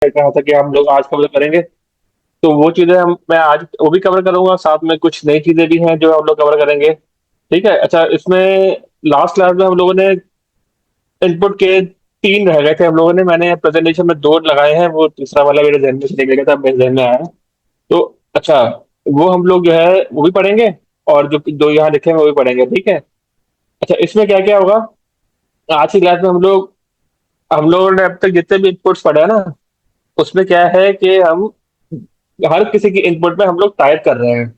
कहा था कि हम लोग आज कवर करेंगे। तो वो चीजें हम मैं आज वो भी कवर करूंगा, साथ में कुछ नई चीजें भी हैं जो हम लोग कवर करेंगे। ठीक है। अच्छा, इसमें लास्ट क्लास में हम लोगों ने इनपुट के तीन रह गए थे हम लोगों ने, मैंने प्रेजेंटेशन में दो लगाए हैं, वो तीसरा वाला मेरे जहन में से निकल गया था, मेरे जहन में आया। तो अच्छा, वो हम लोग जो है वो भी पढ़ेंगे, और जो दो यहाँ लिखे हैं वो भी पढ़ेंगे। ठीक है। अच्छा, इसमें क्या क्या होगा आज की क्लास में हम लोगों ने अब तक जितने भी इनपुट्स पढ़े हैं ना, उसमें क्या है कि हम हर किसी की इनपुट में हम लोग टाइप कर रहे हैं।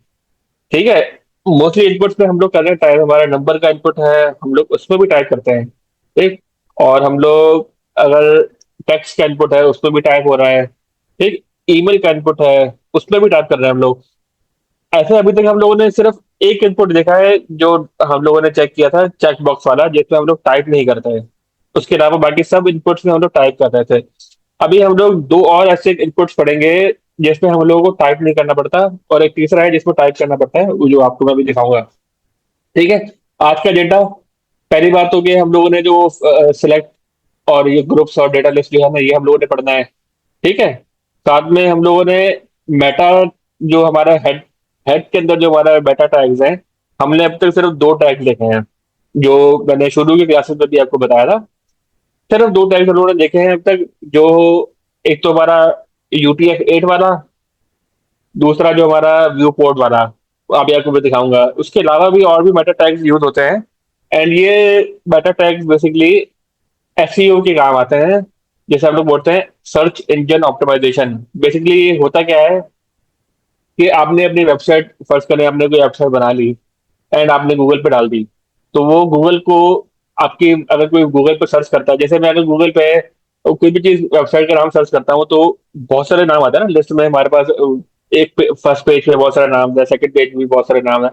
ठीक है। मोस्टली इनपुट्स में हम लोग कर रहे हैं टाइप, हमारा नंबर का इनपुट है, हम लोग उसमें भी टाइप करते हैं। ठीक। और हम लोग अगर टेक्स्ट का इनपुट है उसमें भी टाइप हो रहा है। ठीक। ईमेल का इनपुट है उसमें भी टाइप कर रहे हैं हम लोग। ऐसे अभी तक हम लोगों ने सिर्फ एक इनपुट देखा है जो हम लोगों ने चेक किया था, चेक बॉक्स वाला, जिसमें हम लोग टाइप नहीं करते हैं। उसके अलावा बाकी सब इनपुट्स में हम लोग टाइप कर रहे थे। अभी हम लोग दो और ऐसे इनपुट्स पढ़ेंगे जिसमें हम लोगों को टाइप नहीं करना पड़ता, और एक तीसरा है जिसमें टाइप करना पड़ता है, वो जो आपको मैं भी दिखाऊंगा। ठीक है। आज का डेटा, पहली बात तो कि हम लोगों ने जो सिलेक्ट और ये ग्रुप्स और डेटा लिस्ट जो है ना, ये हम लोगों ने पढ़ना है। ठीक है। साथ में हम लोगों ने मेटा, जो हमारा हेड हेड के अंदर जो हमारा मेटा टैग्स है, हमने अब तक सिर्फ दो टैग्स देखे हैं, जो मैंने शुरू की क्लासेस में भी आपको बताया था। सिर्फ दो टैग्स हम लोगों ने देखे हैं अब तक, जो एक तो हमारा UTF-8 वाला, दूसरा जो हमारा व्यू पोर्ट वाला। अभी आपको मैं दिखाऊंगा, उसके अलावा भी और भी मेटा टैग्स यूज होते हैं। एंड ये मेटा टैग्स बेसिकली SEO के काम आते हैं, जैसे हम लोग बोलते हैं सर्च इंजन ऑप्टिमाइजेशन। बेसिकली ये होता क्या है कि आपने अपनी वेबसाइट, फर्स्ट करें आपने कोई वेबसाइट बना ली एंड आपने गूगल पे डाल दी, तो वो गूगल को आपकी, अगर कोई गूगल पे सर्च करता है, जैसे मैं अगर गूगल पे कोई भी चीज वेबसाइट का नाम सर्च करता हूँ, तो बहुत सारे नाम आते हैं ना लिस्ट में हमारे पास। एक फर्स्ट पेज पे बहुत सारे नाम है, सेकंड पेज में भी बहुत सारे नाम है।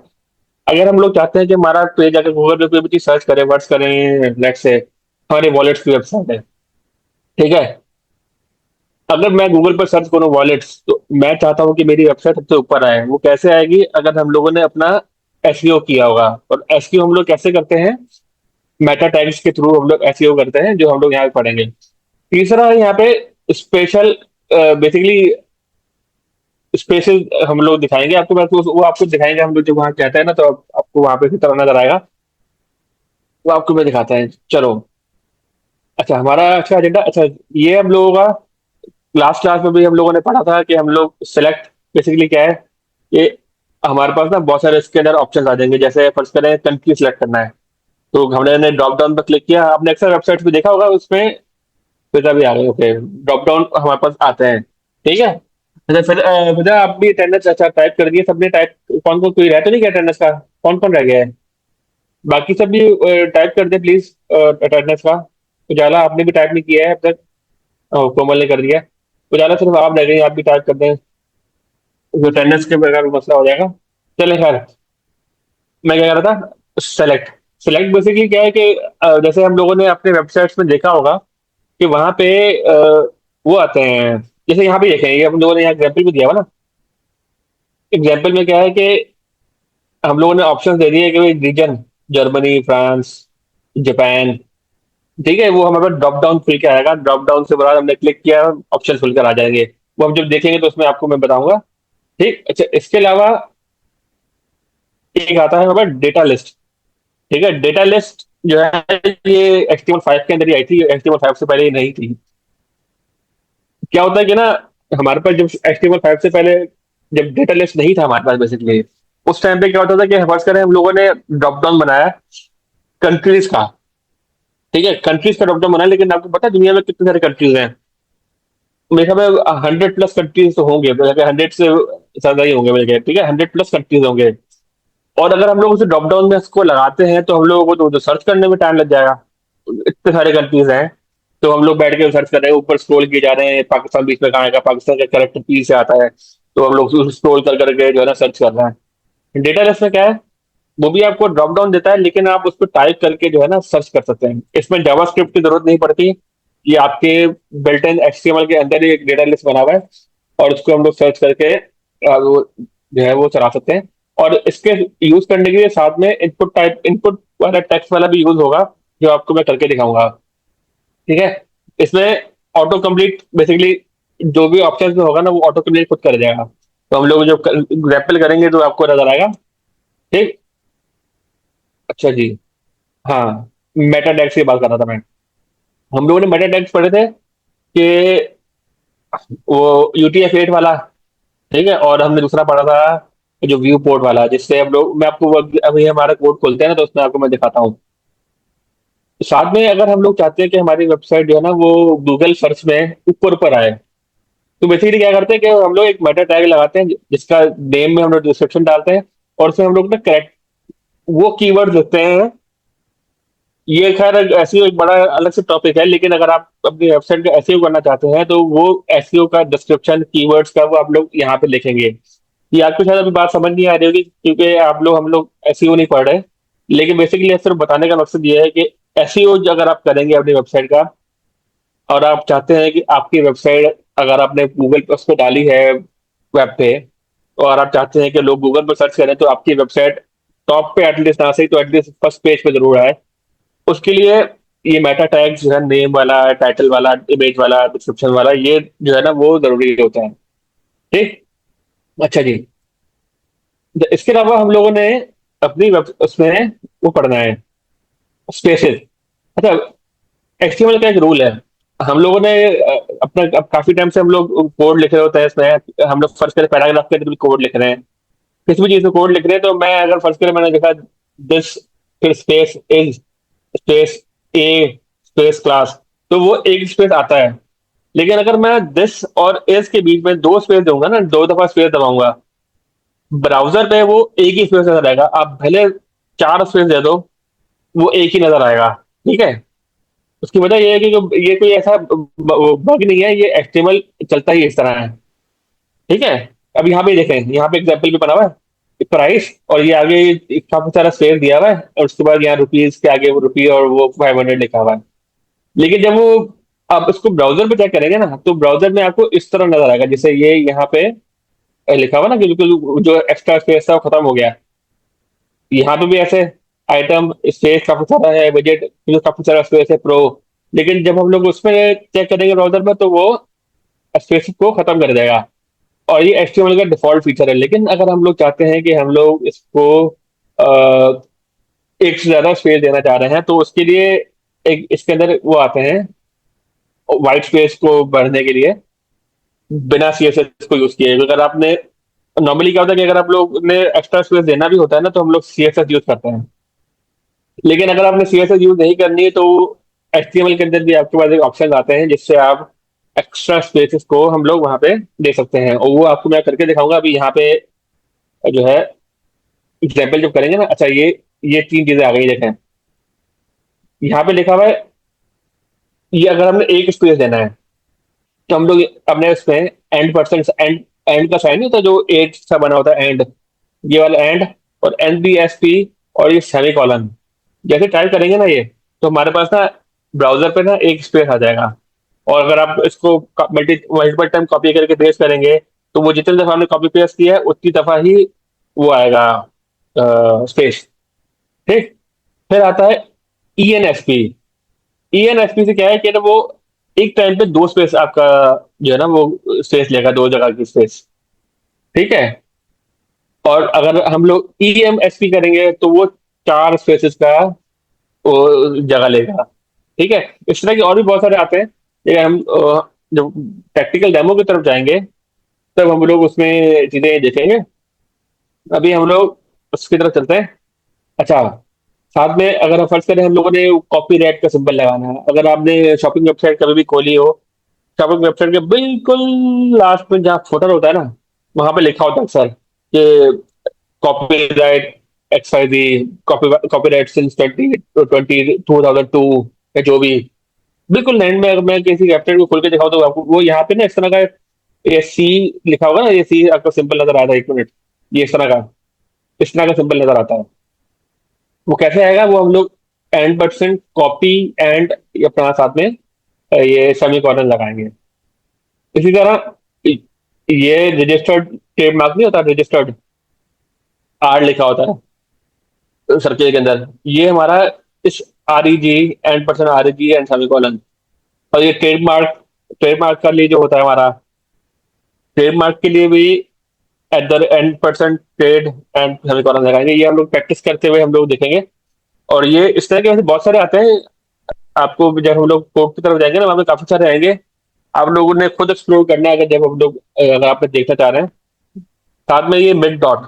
अगर हम लोग चाहते हैं कि हमारा पेज अगर गूगल पे कोई भी चीज सर्च करें, वर्ड्स करें, नेक्स्ट से हमारी वॉलेट्स की वेबसाइट है। ठीक है। अगर मैं गूगल पर सर्च करूँ वॉलेट्स, तो मैं चाहता हूँ कि मेरी वेबसाइट सबसे ऊपर आए। वो कैसे आएगी? अगर हम लोगों ने अपना SEO किया होगा। और SEO हम लोग कैसे करते हैं? मेटा टैग्स के थ्रू हम लोग SEO करते हैं, जो हम लोग यहाँ पे पढ़ेंगे। तीसरा है यहाँ पे स्पेशल, बेसिकली स्पेशल हम लोग दिखाएंगे आपको। मैं वो आपको दिखाएंगे हम लोग जब वहाँ कहते हैं ना, तो आपको वहाँ पे किस तरह नजर आएगा, वो आपको मैं दिखाता है। चलो। अच्छा, हमारा अच्छा एजेंडा, अच्छा, ये हम लोगों का लास्ट क्लास में भी हम लोगों ने पढ़ा था कि हम लोग सिलेक्ट, बेसिकली क्या है कि हमारे पास ना बहुत सारे इसके अंदर ऑप्शन आ जाएंगे। जैसे फर्स्ट करें कंट्री सिलेक्ट करना है, तो हमने ड्रॉप डाउन पर क्लिक किया। आपने अक्सर वेबसाइट पे देखा होगा, उसमें पिज्जा भी आ गए, ओके, ड्रॉप डाउन हमारे पास आते हैं। ठीक है। अच्छा, फिर पिज्जा आप भी अटेंडेंस अच्छा टाइप कर दिए सबने? टाइप कौन कौन, कोई रह तो नहीं गया अटेंडेंस का? कौन कौन रह गया है? बाकी सब भी टाइप कर दे प्लीज अटेंडेंस का। उजाला आपने भी टाइप नहीं किया है अब तक? कोमल ने कर दिया। उजाला सिर्फ आप रह गए, आप भी टाइप कर दें, अटेंडेंस के बगैर मसला हो जाएगा। चले खैर, मैं क्या कह रहा था, सेलेक्ट। सेलेक्ट बेसिकली क्या है कि जैसे हम लोगों ने अपने वेबसाइट्स में देखा होगा कि वहां पे वो आते हैं। जैसे यहाँ पे देखें, ये हम लोगों ने यहाँ एग्जाम्पल भी दिया हुआ ना। एग्जाम्पल में क्या है कि हम लोगों ने ऑप्शन दे दिए कि रीजन, जर्मनी, फ्रांस, जापान। ठीक है। वो हमारे पास ड्रॉप डाउन खुल के आएगा, ड्रॉप डाउन से बाद हमने क्लिक किया, ऑप्शन खुलकर आ जाएंगे। वो हम जब देखेंगे तो उसमें आपको मैं बताऊंगा। ठीक। अच्छा, इसके अलावा एक आता है हमारे डेटा लिस्ट। ठीक है। डेटा लिस्ट जो है, ये HTML5 के अंदर ही आई थी, HTML5 से पहले ये नहीं थी। क्या होता है कि ना, हमारे पास जब HTML5 से पहले जब डेटा लिस्ट नहीं था हमारे पास, बेसिकली उस टाइम पे क्या होता था कि फर्स्ट करें हम लोगों ने ड्रॉप डाउन बनाया कंट्रीज का। ठीक है। कंट्रीज का ड्रॉप डाउन बनाया, लेकिन आपको पता है दुनिया में कितने सारे कंट्रीज हैं? मेरे ख्याल में 100+ कंट्रीज तो होंगे, 100 से ज्यादा ही होंगे मेरे ख्याल। ठीक है। 100+ कंट्रीज होंगे। और अगर हम लोग उसे ड्रॉप डाउन में इसको लगाते हैं, तो हम लोगों को तो सर्च करने में टाइम लग जाएगा। इतने सारे कंट्रीज हैं, तो हम लोग बैठ के सर्च कर रहे हैं, ऊपर स्क्रॉल किए जा रहे हैं, पाकिस्तान बीच में कहाँ आएगा, पाकिस्तान का करेक्ट पी से आता है, तो हम लोग स्क्रॉल कर करके जो है ना सर्च कर रहे हैं। डेटा बेस में क्या है, वो भी आपको ड्रॉप डाउन देता है, लेकिन आप उसको टाइप करके जो है ना सर्च कर सकते हैं। इसमें जावास्क्रिप्ट की जरूरत नहीं पड़ती। ये आपके बिल्ट इन HTML के अंदर ही एक डेटा लिस्ट बना हुआ है, और उसको हम लोग सर्च करके वो जो है वो चला सकते हैं। और इसके यूज करने के लिए साथ में इनपुट टाइप, इनपुट वाला टेक्स्ट वाला भी यूज होगा, जो आपको मैं करके दिखाऊंगा। ठीक है। इसमें ऑटो कंप्लीट बेसिकली जो भी ऑप्शन में होगा ना वो ऑटो कंप्लीट खुद कर जाएगा। तो हम लोग जो ग्रेपल करेंगे तो आपको नजर आएगा। ठीक। अच्छा जी। हाँ, मेटा टैग्स की बात कर रहा था मैं। हम लोगों ने मेटा टैग्स पढ़े थे कि वो UTF-8 वाला, ठीक है, और हमने दूसरा पढ़ा था जो व्यू पोर्ट वाला, जिससे हम लोग, मैं आपको अभी हमारा कोड खोलते हैं ना तो उसमें आपको मैं दिखाता हूँ। साथ में अगर हम लोग चाहते हैं कि हमारी वेबसाइट जो है ना वो गूगल सर्च में ऊपर ऊपर आए, तो बेसिकली क्या करते हैं कि हम लोग एक मेटा टैग लगाते हैं जिसका नेम में हम लोग डिस्क्रिप्शन डालते हैं, और उसमें हम लोग ना करेक्ट वो कीवर्ड लिखते हैं। ये खैर एसईओ एक बड़ा अलग से टॉपिक है, लेकिन अगर आप अपनी वेबसाइट का एसईओ करना चाहते हैं तो वो एसईओ का डिस्क्रिप्शन कीवर्ड्स का वो आप लोग यहाँ पे लिखेंगे। ये आपको शायद अभी बात समझ नहीं आ रही होगी क्योंकि हम लोग एसईओ नहीं पढ़ रहे। लेकिन बेसिकली सिर्फ बताने का मकसद ये है कि एसईओ अगर आप करेंगे अपनी वेबसाइट का, और आप चाहते हैं कि आपकी वेबसाइट अगर आपने गूगल पर उस पर डाली है वेब पे, और आप चाहते हैं कि लोग गूगल पर सर्च करें तो आपकी वेबसाइट टॉप पे एटलीस्ट ना सही तो एटलीस्ट फर्स्ट पेज पे जरूर आए, उसके लिए ये मेटा टैग्स जो है, नेम वाला, टाइटल वाला, इमेज वाला, डिस्क्रिप्शन वाला, ये जो है ना वो जरूरी होता है। ठीक। अच्छा जी। इसके अलावा हम लोगों ने अपनी वेब उसमें वो पढ़ना है, स्पेसेस। अच्छा, HTML का एक रूल है। हम लोगों ने अपना अब काफी टाइम से हम लोग कोड लिख रहे होते हैं इसमें, हम लोग फर्स्ट करें पैराग्राफ के अंदर भी कोड लिख रहे हैं, किसी भी चीज में कोड लिख रहे हैं, तो मैं अगर फर्स्ट करें मैंने लिखा दिस, फिर space is, space A, space class, तो वो एक स्पेस आता है। लेकिन अगर मैं दिस और इस के बीच में दो स्पेस दूंगा ना, दो दफा स्पेस दबाऊंगा, ब्राउजर पे वो एक ही स्पेस नजर आएगा। आप भले चार स्पेस दे दो, वो एक ही नजर आएगा। ठीक है। उसकी वजह ये है कि ये कोई ऐसा बग नहीं है, ये HTML चलता ही इस तरह है। ठीक है। अब यहाँ पे देखें, यहाँ पे एग्जाम्पल भी बना हुआ है, प्राइस, और ये आगे काफी सारा स्पेस दिया हुआ है, और उसके बाद यहाँ रुपीज के आगे वो रुपी और वो 500 लिखा हुआ है। लेकिन जब वो आप इसको ब्राउजर पे चेक करेंगे ना तो ब्राउजर में आपको इस तरह नजर आएगा, जैसे ये यहाँ पे लिखा हुआ ना कि बिल्कुल जो एक्स्ट्रा स्पेस था वो खत्म हो गया। यहाँ पे भी ऐसे आइटम स्पेस काफी सारा है, बजट काफी सारा स्पेस है, प्रो। लेकिन जब हम लोग उसमें चेक करेंगे ब्राउजर में तो वो स्पेस को खत्म कर देगा। और ये HTML का डिफॉल्ट फीचर है। लेकिन अगर हम लोग चाहते हैं कि हम लोग इसको अ, एक से ज्यादा स्पेस देना चाह रहे हैं तो उसके लिए एक इसके अंदर वो आते हैं व्हाइट स्पेस को भरने के लिए, बिना CSS को यूज किए। अगर आपने नॉर्मली क्या होता है कि अगर आप लोग ने एक्स्ट्रा स्पेस देना भी होता है ना तो हम लोग CSS यूज करते हैं। लेकिन अगर आपने CSS यूज नहीं करनी है तो HTML के अंदर भी आपके पास एक ऑप्शन आते हैं जिससे आप एक्स्ट्रा स्पेसेस को हम लोग वहां पे दे सकते हैं, और वो आपको मैं करके दिखाऊंगा अभी यहाँ पे जो है। एग्जाम्पल जब करेंगे ना, अच्छा ये तीन चीजें आ गई देखें। यहाँ पे लिखा हुआ है, ये अगर हमने एक स्पेस देना है तो हम लोग अपने उसमें एंड एंड का साइन नहीं होता जो एट सा बना होता है, एंड, ये वाला एंड, और NBSP, और ये सेमी कॉलन, जैसे टाइप करेंगे ना ये, तो हमारे पास ना ब्राउजर पे ना एक स्पेस आ जाएगा। और अगर आप इसको मल्टीपल टाइम कॉपी करके पेस्ट करेंगे तो वो जितनी दफा हमने कॉपी पेस्ट किया है उतनी दफा ही वो आएगा स्पेस। ठीक। फिर आता है ENSP। ENSP से क्या है कि ना वो एक टाइम पे दो स्पेस आपका जो है ना वो स्पेस लेगा, दो जगह की स्पेस। ठीक है। और अगर हम लोग EMSP करेंगे तो वो चार स्पेसेस का वो जगह लेगा। ठीक है। इस तरह के और भी बहुत सारे आते हैं, लेकिन हम जब प्रैक्टिकल डेमो की तरफ जाएंगे तब हम लोग उसमें चीजें देखेंगे। अभी हम लोग उसकी तरफ चलते हैं। अच्छा, साथ में अगर हम फर्ज करें हम लोगों ने कॉपीराइट का सिंबल लगाना है, अगर आपने शॉपिंग वेबसाइट कभी भी खोली हो, शॉपिंग वेबसाइट के बिल्कुल लास्ट में जहाँ फुटर होता है ना, वहां पे लिखा होता है सर कि कॉपीराइट XYZ, कॉपीराइट सिंस 2022 या जो भी। बिल्कुल एंड में अगर मैं किसी वेबसाइट को खोल के दिखाऊं तो आपको वो यहाँ पे ना इस तरह का ये सी लिखा होगा ना, ये सी आपको सिंपल नजर आता है, 1 मिनट, ये इस तरह का सिंपल नजर आता है। वो कैसे आएगा, वो हम लोग N% कॉपी एंड अपना साथ में ये सेमी कॉलन लगाएंगे। इसी तरह ये रजिस्टर्ड ट्रेडमार्क नहीं होता, रजिस्टर्ड R लिखा होता है सर्किल के अंदर, ये हमारा इस REG, N% REG and semi colon. और ये ट्रेडमार्क, ट्रेडमार्क का लिए जो होता है हमारा, ट्रेडमार्क के लिए भी at the end percent trade and semicolon लगाएंगे। ये हम लोग प्रैक्टिस करते हुए हम लोग देखेंगे। और ये इस तरह के वैसे बहुत सारे आते हैं। आपको जब हम लोग कोर्ट की तरफ जाएंगे ना, वहाँ पे काफी सारे आएंगे। आप लोगों ने खुद एक्सप्लोर करना है, अगर जब हम लोग अगर आप देखना चाह रहे हैं। साथ में ये मिड डॉट,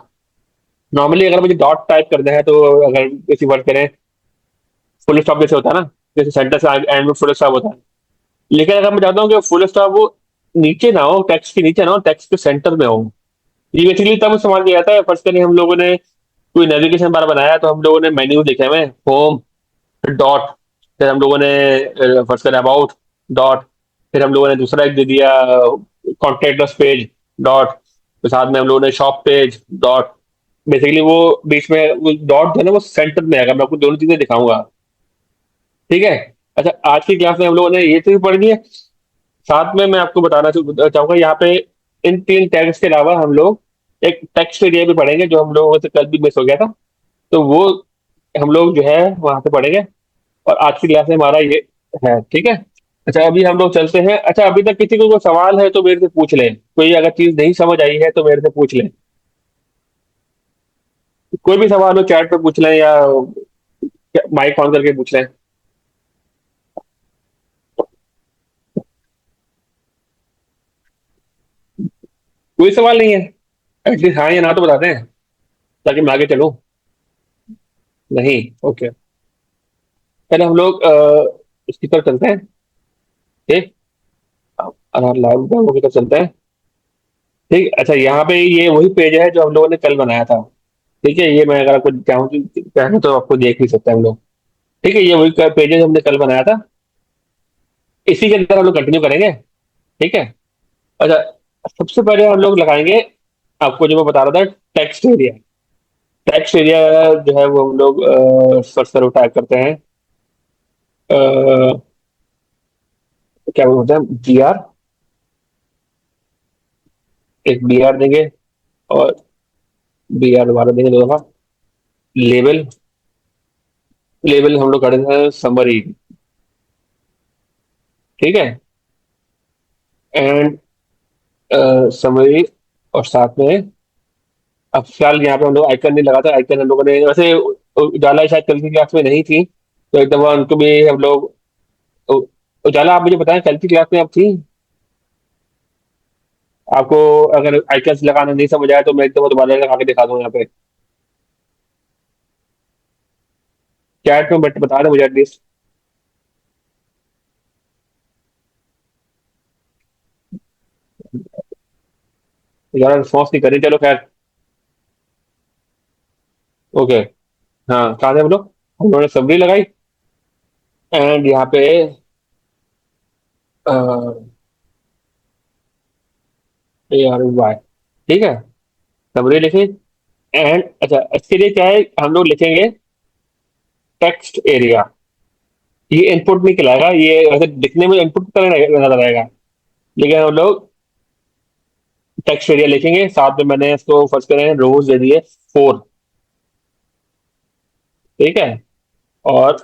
नॉर्मली अगर मुझे डॉट टाइप करना है तो अगर किसी वर्ड करें, फुल स्टॉप जैसे होता है ना, जैसे सेंटर से एंड में फुल स्टॉप होता है। लेकिन अगर मैं चाहता हूँ कि फुल स्टॉप वो नीचे ना हो, टेक्स्ट के नीचे ना हो, टेक्स्ट के सेंटर में हो। ये बेसिकली तब इस्तेमाल किया जाता है। फर्स्ट करें हम लोगों ने कोई नेविगेशन बार बनाया तो हम लोगों ने मेन्यू देखे हुए, होम, डॉट, फिर हम लोगों ने फर्स्ट करें अबाउट, डॉट, फिर हम लोगों ने दूसरा एक दे दिया कॉन्टेक्ट अस पेज, डॉट, तो साथ में हम लोगों ने शॉप पेज, डॉट। बेसिकली वो बीच में वो डॉट जो है ना, वो सेंटर में आएगा। मैं आपको दोनों चीजें दिखाऊंगा। ठीक है। अच्छा, आज की क्लास में हम लोगों ने ये चीज पढ़नी है। साथ में मैं आपको बताना चाहूंगा यहाँ पे, इन तीन टैग्स के अलावा हम लोग एक टेक्स्ट एरिया भी पढ़ेंगे, जो हम लोगों से कल भी मिस हो गया था। तो वो हम लोग जो है वहां पे पढ़ेंगे। और आज की क्लास में हमारा ये है। ठीक है। अच्छा, अभी हम लोग चलते हैं। अच्छा, अभी तक किसी को कोई सवाल है तो मेरे से पूछ लें। कोई अगर चीज नहीं समझ आई है तो मेरे से पूछ लें। कोई भी सवाल हो चैट पे पूछ लें, या माइक ऑन करके पूछ लें। कोई सवाल नहीं है? एटलीस्ट हाँ या ना तो बता दें, ताकि मैं आगे चलूं। नहीं? ओके। पहले हम लोग इसकी तरफ चलते हैं। ठीक। आधार लाइव डेमो की तरफ चलते हैं। ठीक। अच्छा, यहाँ पे ये वही पेज है जो हम लोगों ने कल बनाया था। ठीक है, ये मैं अगर आपको चाहूँ चाहूँ तो आपको देख भी सकते हैं हम लोग। ठीक है, ये वही पेज है जो हमने कल बनाया था। इसी के अंदर हम लोग कंटिन्यू करेंगे। ठीक है। अच्छा, सबसे पहले हम लोग लगाएंगे, आपको जो मैं बता रहा था, टेक्स्ट एरिया। टेक्स्ट एरिया जो है वो हम लोग सर्च करो, टाइप करते हैं क्या बोलते हैं, बी आर। एक बी आर देंगे, और बी आर दोबारा देंगे 2 दफा। लेबल, लेबल हम लोग कर देते हैं समरी। ठीक है। And summary. और साथ में, अब फिलहाल यहाँ पे हम लोग आइकन नहीं लगाता। आइकन हम लोगों ने वैसे उजाला शायद कल की क्लास में नहीं थी, तो एक दफा उनको भी हम लोग उ- उजाला, आप मुझे बताएं कल की क्लास में आप थी? आपको अगर आइकन्स लगाना नहीं समझ आया तो मैं एक दफा दोबारा लगा के दिखा दूँ यहाँ पे। चैट में बट बता दें मुझे एटलीस्ट। यार रिस्पॉन्स नहीं करी, चलो खैर। ओके। हाँ, कहाँ थे हम लोग? हम लोगों ने समरी लगाई। एंड यहाँ पे ए आर वाई। ठीक है, समरी लिखी। एंड अच्छा, इसके लिए क्या है, हम लोग लिखेंगे टेक्स्ट एरिया। ये इनपुट नहीं कहलाएगा, ये वैसे दिखने में इनपुट की तरह नजर आएगा, लेकिन हम लोग टेक्स्ट एरिया लिखेंगे। साथ में मैंने इसको फर्स्ट करें रोज दे दिए 4। ठीक है। और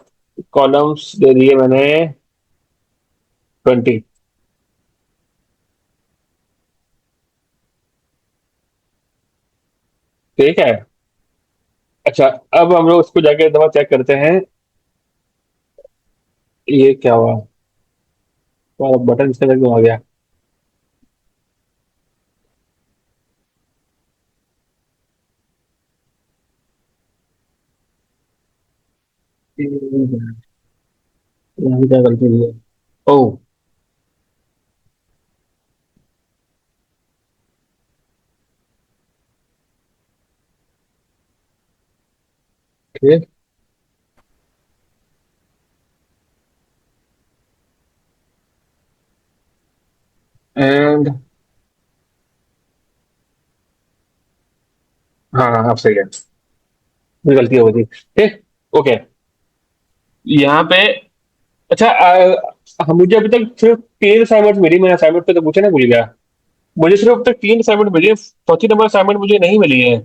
कॉलम्स दे दिए मैंने 20। ठीक है। अच्छा, अब हम लोग उसको जाके दवा चेक करते हैं। ये क्या हुआ? तो बटन इसका क्यों आ गया? यहाँ क्या गलती हुई है? ओह। ओके। एंड हाँ हाँ, अब सही है। मेरी गलती हो गई थी। ठीक। ओके। यहाँ पे अच्छा, मुझे अभी तक सिर्फ 3 असाइनमेंट मिली। मैं असाइनमेंट पे तो पूछा ना, भूल गया। मुझे सिर्फ अब तक 3 असाइनमेंट मिली है। चौथी नंबर असाइनमेंट मुझे नहीं मिली है।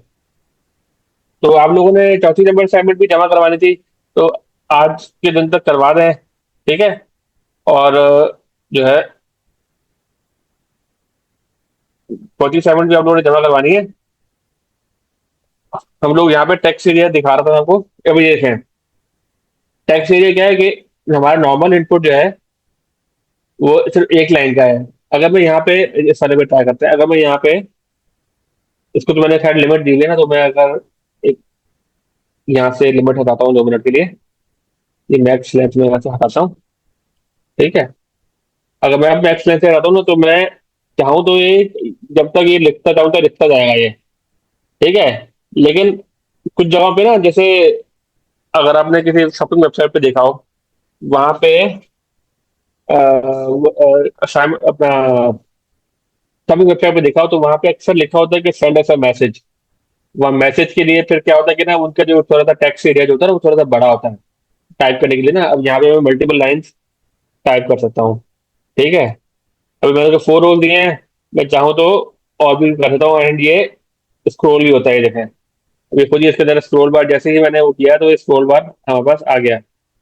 तो आप लोगों ने चौथी नंबर असाइनमेंट भी जमा करवानी थी, तो आज के दिन तक करवा दें। ठीक है। और जो है फोर्टी सेवन भी आप लोगों ने जमा करवानी है। हम लोग यहाँ पे टैक्स एरिया दिखा रहा था आपको, अभी ये देखें। टैक्स एरिया क्या है कि हमारा नॉर्मल इनपुट जो है वो सिर्फ एक लाइन का है। अगर मैं यहाँ पे इस सारे पे ट्राई करते हैं, अगर मैं यहाँ पे इसको, तो मैंने शायद लिमिट दी है ना, तो मैं अगर एक यहाँ से लिमिट हटाता हूँ 2 मिनट के लिए, ये मैक्स लेंथ में यहाँ से हटाता हूँ। ठीक है। अगर मैं अब मैक्स लेंथ से हटाता हूँ ना, तो मैं चाहूँ तो ये, जब तक ये लिखता जाऊँ तो लिखता जाएगा ये। ठीक है। लेकिन कुछ जगहों पे ना, जैसे अगर आपने किसी शॉपिंग वेबसाइट पे देखा हो, वहां पे अपना शॉपिंग वेबसाइट पे देखा हो, तो वहां पे अक्सर लिखा होता है कि सेंड एस अ मैसेज। वहाँ मैसेज के लिए फिर क्या होता है कि ना, उनका जो थोड़ा सा टेक्स्ट एरिया जो होता है ना, वो थोड़ा सा बड़ा होता है टाइप करने के लिए ना। अब यहाँ पे मैं मल्टीपल लाइंस टाइप कर सकता हूँ। ठीक है। अभी मैंने तो 4 रोल दिए हैं, मैं चाहूँ तो और भी कर सकता हूँ। एंड ये स्क्रॉल भी होता है, ये देखें। अभी खुद ही इसके अंदर स्क्रॉल बार जैसे ही मैंने वो किया, तो ये स्क्रॉल बार हमारे पास आ गया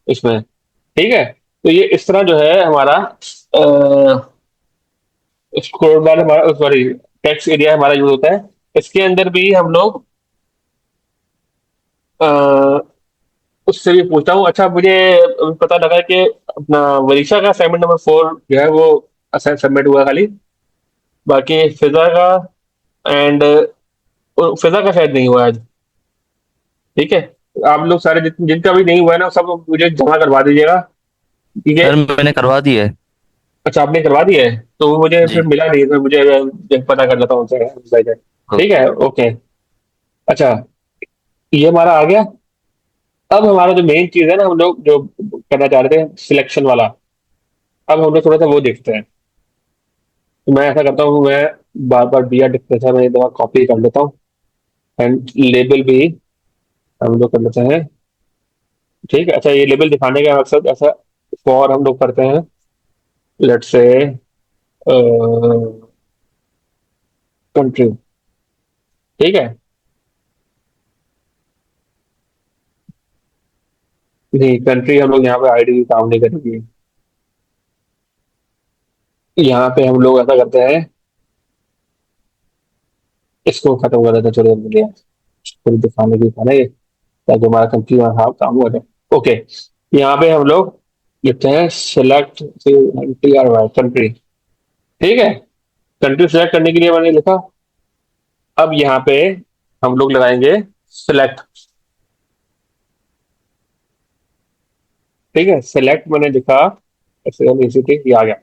इसमें। ठीक है। तो ये इस तरह जो है हमारा स्क्रॉल बार, हमारा सॉरी, टेक्स्ट एरिया हमारा यूज होता है। इसके अंदर भी हम लोग उससे भी पूछता हूँ। अच्छा, मुझे अभी पता लगा कि अपना वरीशा का असाइनमेंट नंबर 4 जो है वो सबमिट हुआ खाली। बाकी फिजा का एंड फिजा का शायद नहीं हुआ आज। ठीक है। आप लोग सारे जिनका भी नहीं हुआ है ना, सब मुझे जमा करवा दीजिएगा। ठीक है। सर मैंने करवा दिया है। अच्छा, आपने करवा दिया है, तो वो मुझे फिर जी। मिला नहीं, तो मुझे पता कर लेता हूँ उनसे। ठीक है, ओके। अच्छा, ये हमारा आ गया। अब हमारा जो मेन चीज है ना, हम लोग जो करना चाह रहे थे सिलेक्शन वाला, अब हम लोग थोड़ा सा वो देखते हैं। तो मैं ऐसा करता हूँ, मैं बार बार बी आर डिस्कशन में एक दफा कॉपी कर लेता हूँ। एंड लेबल भी हम लोग कर लेते हैं। ठीक है। अच्छा, ये लेबल दिखाने का मकसद ऐसा, फॉर हम लोग करते हैं, लेट्स से कंट्री। ठीक है। नहीं, कंट्री हम लोग यहाँ पे आईडी काम नहीं करेंगे। यहाँ पे हम लोग ऐसा करते हैं, इसको खत्म कर देते हैं, चलो जल्दी पूरी दिखाने की खाना ये, ताकि हमारा कंट्री वहाँ काम हो जाए। ओके। यहाँ पे हम लोग लिखते हैं select T R Y country. ठीक है। कंट्री सिलेक्ट करने के लिए मैंने लिखा। अब यहाँ पे हम लोग लगाएंगे सिलेक्ट। ठीक है। सिलेक्ट मैंने लिखा, ये आ गया।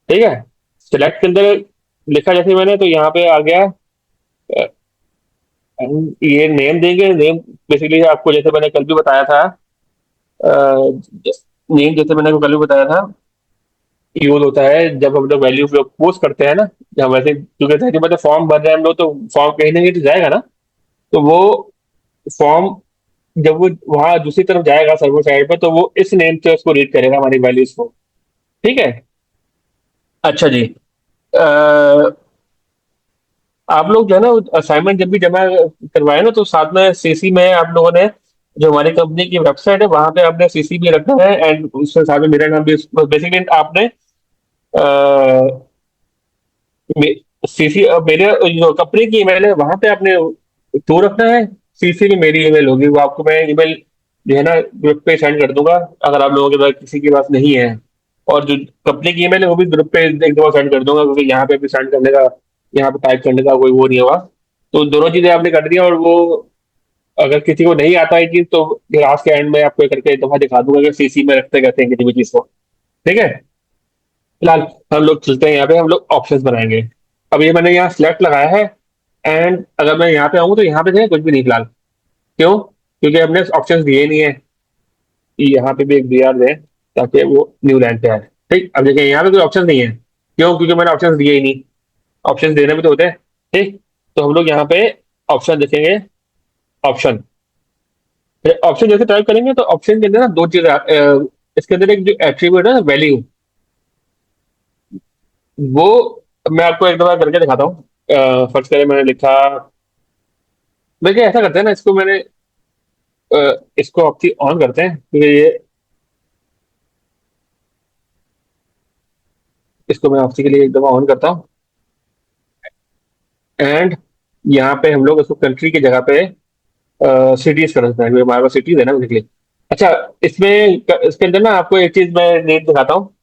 ठीक है। सिलेक्ट के अंदर लिखा जैसे मैंने, तो यहाँ पे आ गया। ये नेम देंगे। नेम बेसिकली आपको जैसे मैंने कल भी बताया था, नेम जैसे मैंने आपको कल भी बताया था, यूज होता है जब हम लोग वैल्यू पोस्ट करते हैं ना, या वैसे क्योंकि जैसे मतलब फॉर्म भर रहे हैं हम लोग, तो फॉर्म कहीं ना कहीं तो जाएगा ना। तो वो फॉर्म जब वो वहां दूसरी तरफ जाएगा सर्वर साइड पर, तो वो इस नेम से उसको रीड करेगा हमारी वैल्यूज को। ठीक है। अच्छा जी। आप लोग जो है ना असाइनमेंट जब भी जमा करवाए ना, तो साथ में सीसी में आप लोगों ने, जो हमारी कंपनी की वेबसाइट है वहां पे आपने सीसी भी रखना है। एंड उसके साथ में मेरा नाम भी, बेसिकली आपने सीसी मेरे जो कंपनी की ईमेल है वहां पे आपने तो रखना है। सीसी में मेरी ईमेल होगी, वो आपको मैं ईमेल जो है ना ग्रुप पे सेंड कर दूंगा, अगर आप लोगों के पास किसी के पास नहीं है। और जो कंपनी की ईमेल है वो भी ग्रुप पे एक दो सेंड कर दूंगा, क्योंकि यहाँ पे भी सेंड करने का, यहाँ पे टाइप करने का कोई वो नहीं होगा। तो दोनों चीजें आपने कर दी, और वो अगर किसी को नहीं आता है चीज, तो क्लास के एंड में आपको एक करके एक दफा दिखा दूंगा कि सीसी में रखते कहते हैं किसी भी चीज को। ठीक है। फिलहाल हम लोग चलते हैं, यहाँ पे हम लोग ऑप्शंस बनाएंगे। अब ये मैंने यहाँ सिलेक्ट लगाया है। एंड अगर मैं यहाँ पे आऊँ, तो यहाँ पे देखिए कुछ भी नहीं फिलहाल। क्यों? क्योंकि हमने ऑप्शंस दिए ही नहीं है। यहाँ पे भी एक बी आर दें, ताकि वो न्यू लाइन पे आए। ठीक। अब देखिए यहाँ पे कोई ऑप्शन नहीं है। क्यों? क्योंकि मैंने ऑप्शंस दिए ही नहीं। ऑप्शन देने भी तो होते हैं। ठीक। तो हम लोग यहाँ पे ऑप्शन देखेंगे। ऑप्शन, ऑप्शन जैसे टाइप करेंगे, तो ऑप्शन के अंदर ना दो चीजें इसके अंदर एक जो एट्रीब्यूट है ना, वैल्यू, वो मैं आपको एक दफा करके दिखाता हूँ। फर्स्ट करें, मैंने लिखा, देखिए ऐसा करते हैं ना, इसको मैंने इसको ऑप्टी ऑन करते हैं, क्योंकि ये, इसको मैं ऑप्टी के लिए एक दफा ऑन करता हूँ। एंड यहाँ पे हम लोग उसको कंट्री की जगह पे सिटीज कर सकते हैं, क्योंकि हमारे पास सिटीज है ना बेसिकली। अच्छा, इसमें इसके अंदर ना आपको एक चीज मैं नीट दिखाता हूँ।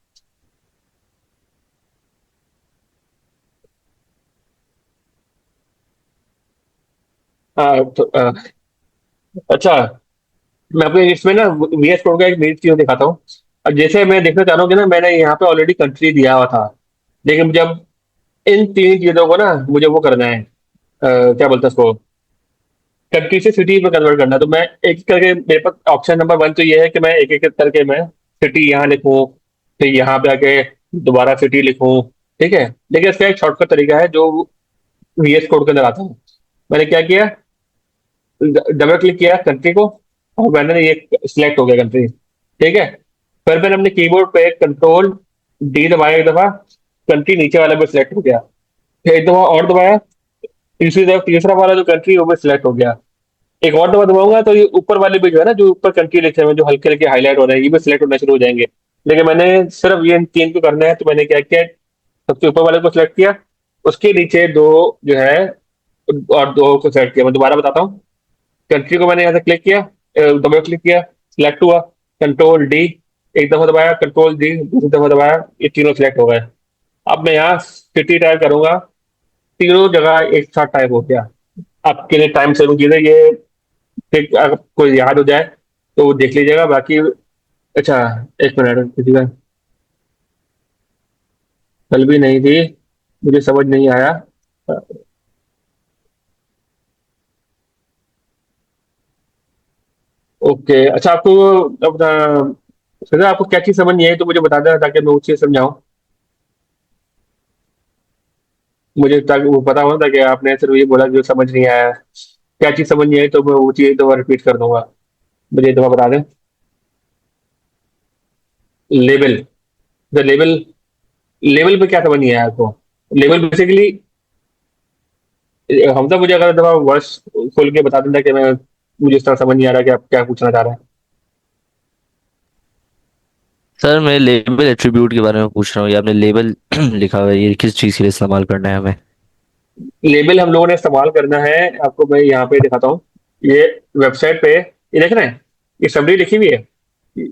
अच्छा, मैं आपको इसमें ना वीएस कोड का एक नीट चीज दिखाता हूँ। अब जैसे मैं देखना चाह रहा हूँ कि ना मैंने यहाँ पे ऑलरेडी कंट्री दिया हुआ था, लेकिन जब इन तीन चीजों को ना मुझे वो करना है, क्या बोलते हैं उसको, कंट्री से सिटी में कन्वर्ट करना है, तो मैं एक एक करके, मेरे पास ऑप्शन नंबर वन तो ये है कि मैं एक एक करके मैं सिटी यहाँ लिखूँ, फिर यहाँ पे आके दोबारा सिटी लिखूँ। ठीक है, लेकिन इसका एक शॉर्टकट तरीका है जो वीएस कोड के अंदर आता है। मैंने क्या किया, डबल क्लिक किया कंट्री को, और मैंने ये सिलेक्ट हो गया कंट्री। ठीक है, फिर मैंने अपने कीबोर्ड पे कंट्रोल डी दबाया एक दफा, कंट्री नीचे वाला भी सिलेक्ट हो गया। फिर एक दफा और दबाया, तीसरी दफा तीसरा वाला जो कंट्री है वो भी सिलेक्ट हो गया। एक और दफा दबाऊंगा तो ये ऊपर वाले भी जो है ना, जो ऊपर कंट्री लिखे हुए हैं, जो हल्के हल्के हाईलाइट हो रहे हैं, ये भी सिलेक्ट होना शुरू हो जाएंगे। लेकिन मैंने सिर्फ ये इन तीन को करना है, तो मैंने क्या किया, सबसे ऊपर वाले को सिलेक्ट किया, उसके नीचे दो जो है और दो को सिलेक्ट किया। मैं दोबारा बताता हूँ, कंट्री को मैंने यहाँ से क्लिक किया, डबल क्लिक किया, सिलेक्ट हुआ, कंट्रोल डी एक दफा दबाया, कंट्रोल डी दूसरी दफा दबाया, ये तीनों सिलेक्ट हो गए। अब मैं यहाँ सिटी टाइप करूंगा, तीनों जगह एक साथ टाइप हो गया। आपके लिए टाइम सेविंग चीज है ये, फिर अगर कोई याद हो जाए तो वो देख लीजिएगा बाकी। अच्छा, एक मिनट किसी का कल भी नहीं थी, मुझे समझ नहीं आया। ओके, अच्छा आपको अपना सर आपको क्या चीज समझ नहीं आई तो मुझे बता देना, ताकि मैं वो चीज समझाऊं। मुझे ताकि वो पता हो ना, ताकि आपने सिर्फ ये बोला कि जो समझ नहीं आया, क्या चीज समझ नहीं आई तो मैं वो चीज दोबारा रिपीट कर दूंगा। मुझे एक दफा बता दें। लेबल, द लेबल, लेवल पे क्या समझ नहीं आया आपको? लेवल बेसिकली, हम तो मुझे अगर दफा वर्ड्स खोल के बता देता कि मैं, मुझे इस तरह समझ नहीं आ रहा कि आप क्या पूछना चाह रहे हैं। सर मैं लेबल एट्रीब्यूट के बारे में पूछ रहा हूँ। ये आपने लेबल लिखा हुआ है, ये किस चीज़ के लिए इस्तेमाल करना है हमें? लेबल हम लोगों ने इस्तेमाल करना है, आपको मैं यहाँ पे दिखाता हूँ। ये वेबसाइट पे ये देख रहे हैं, ये समरी लिखी हुई है।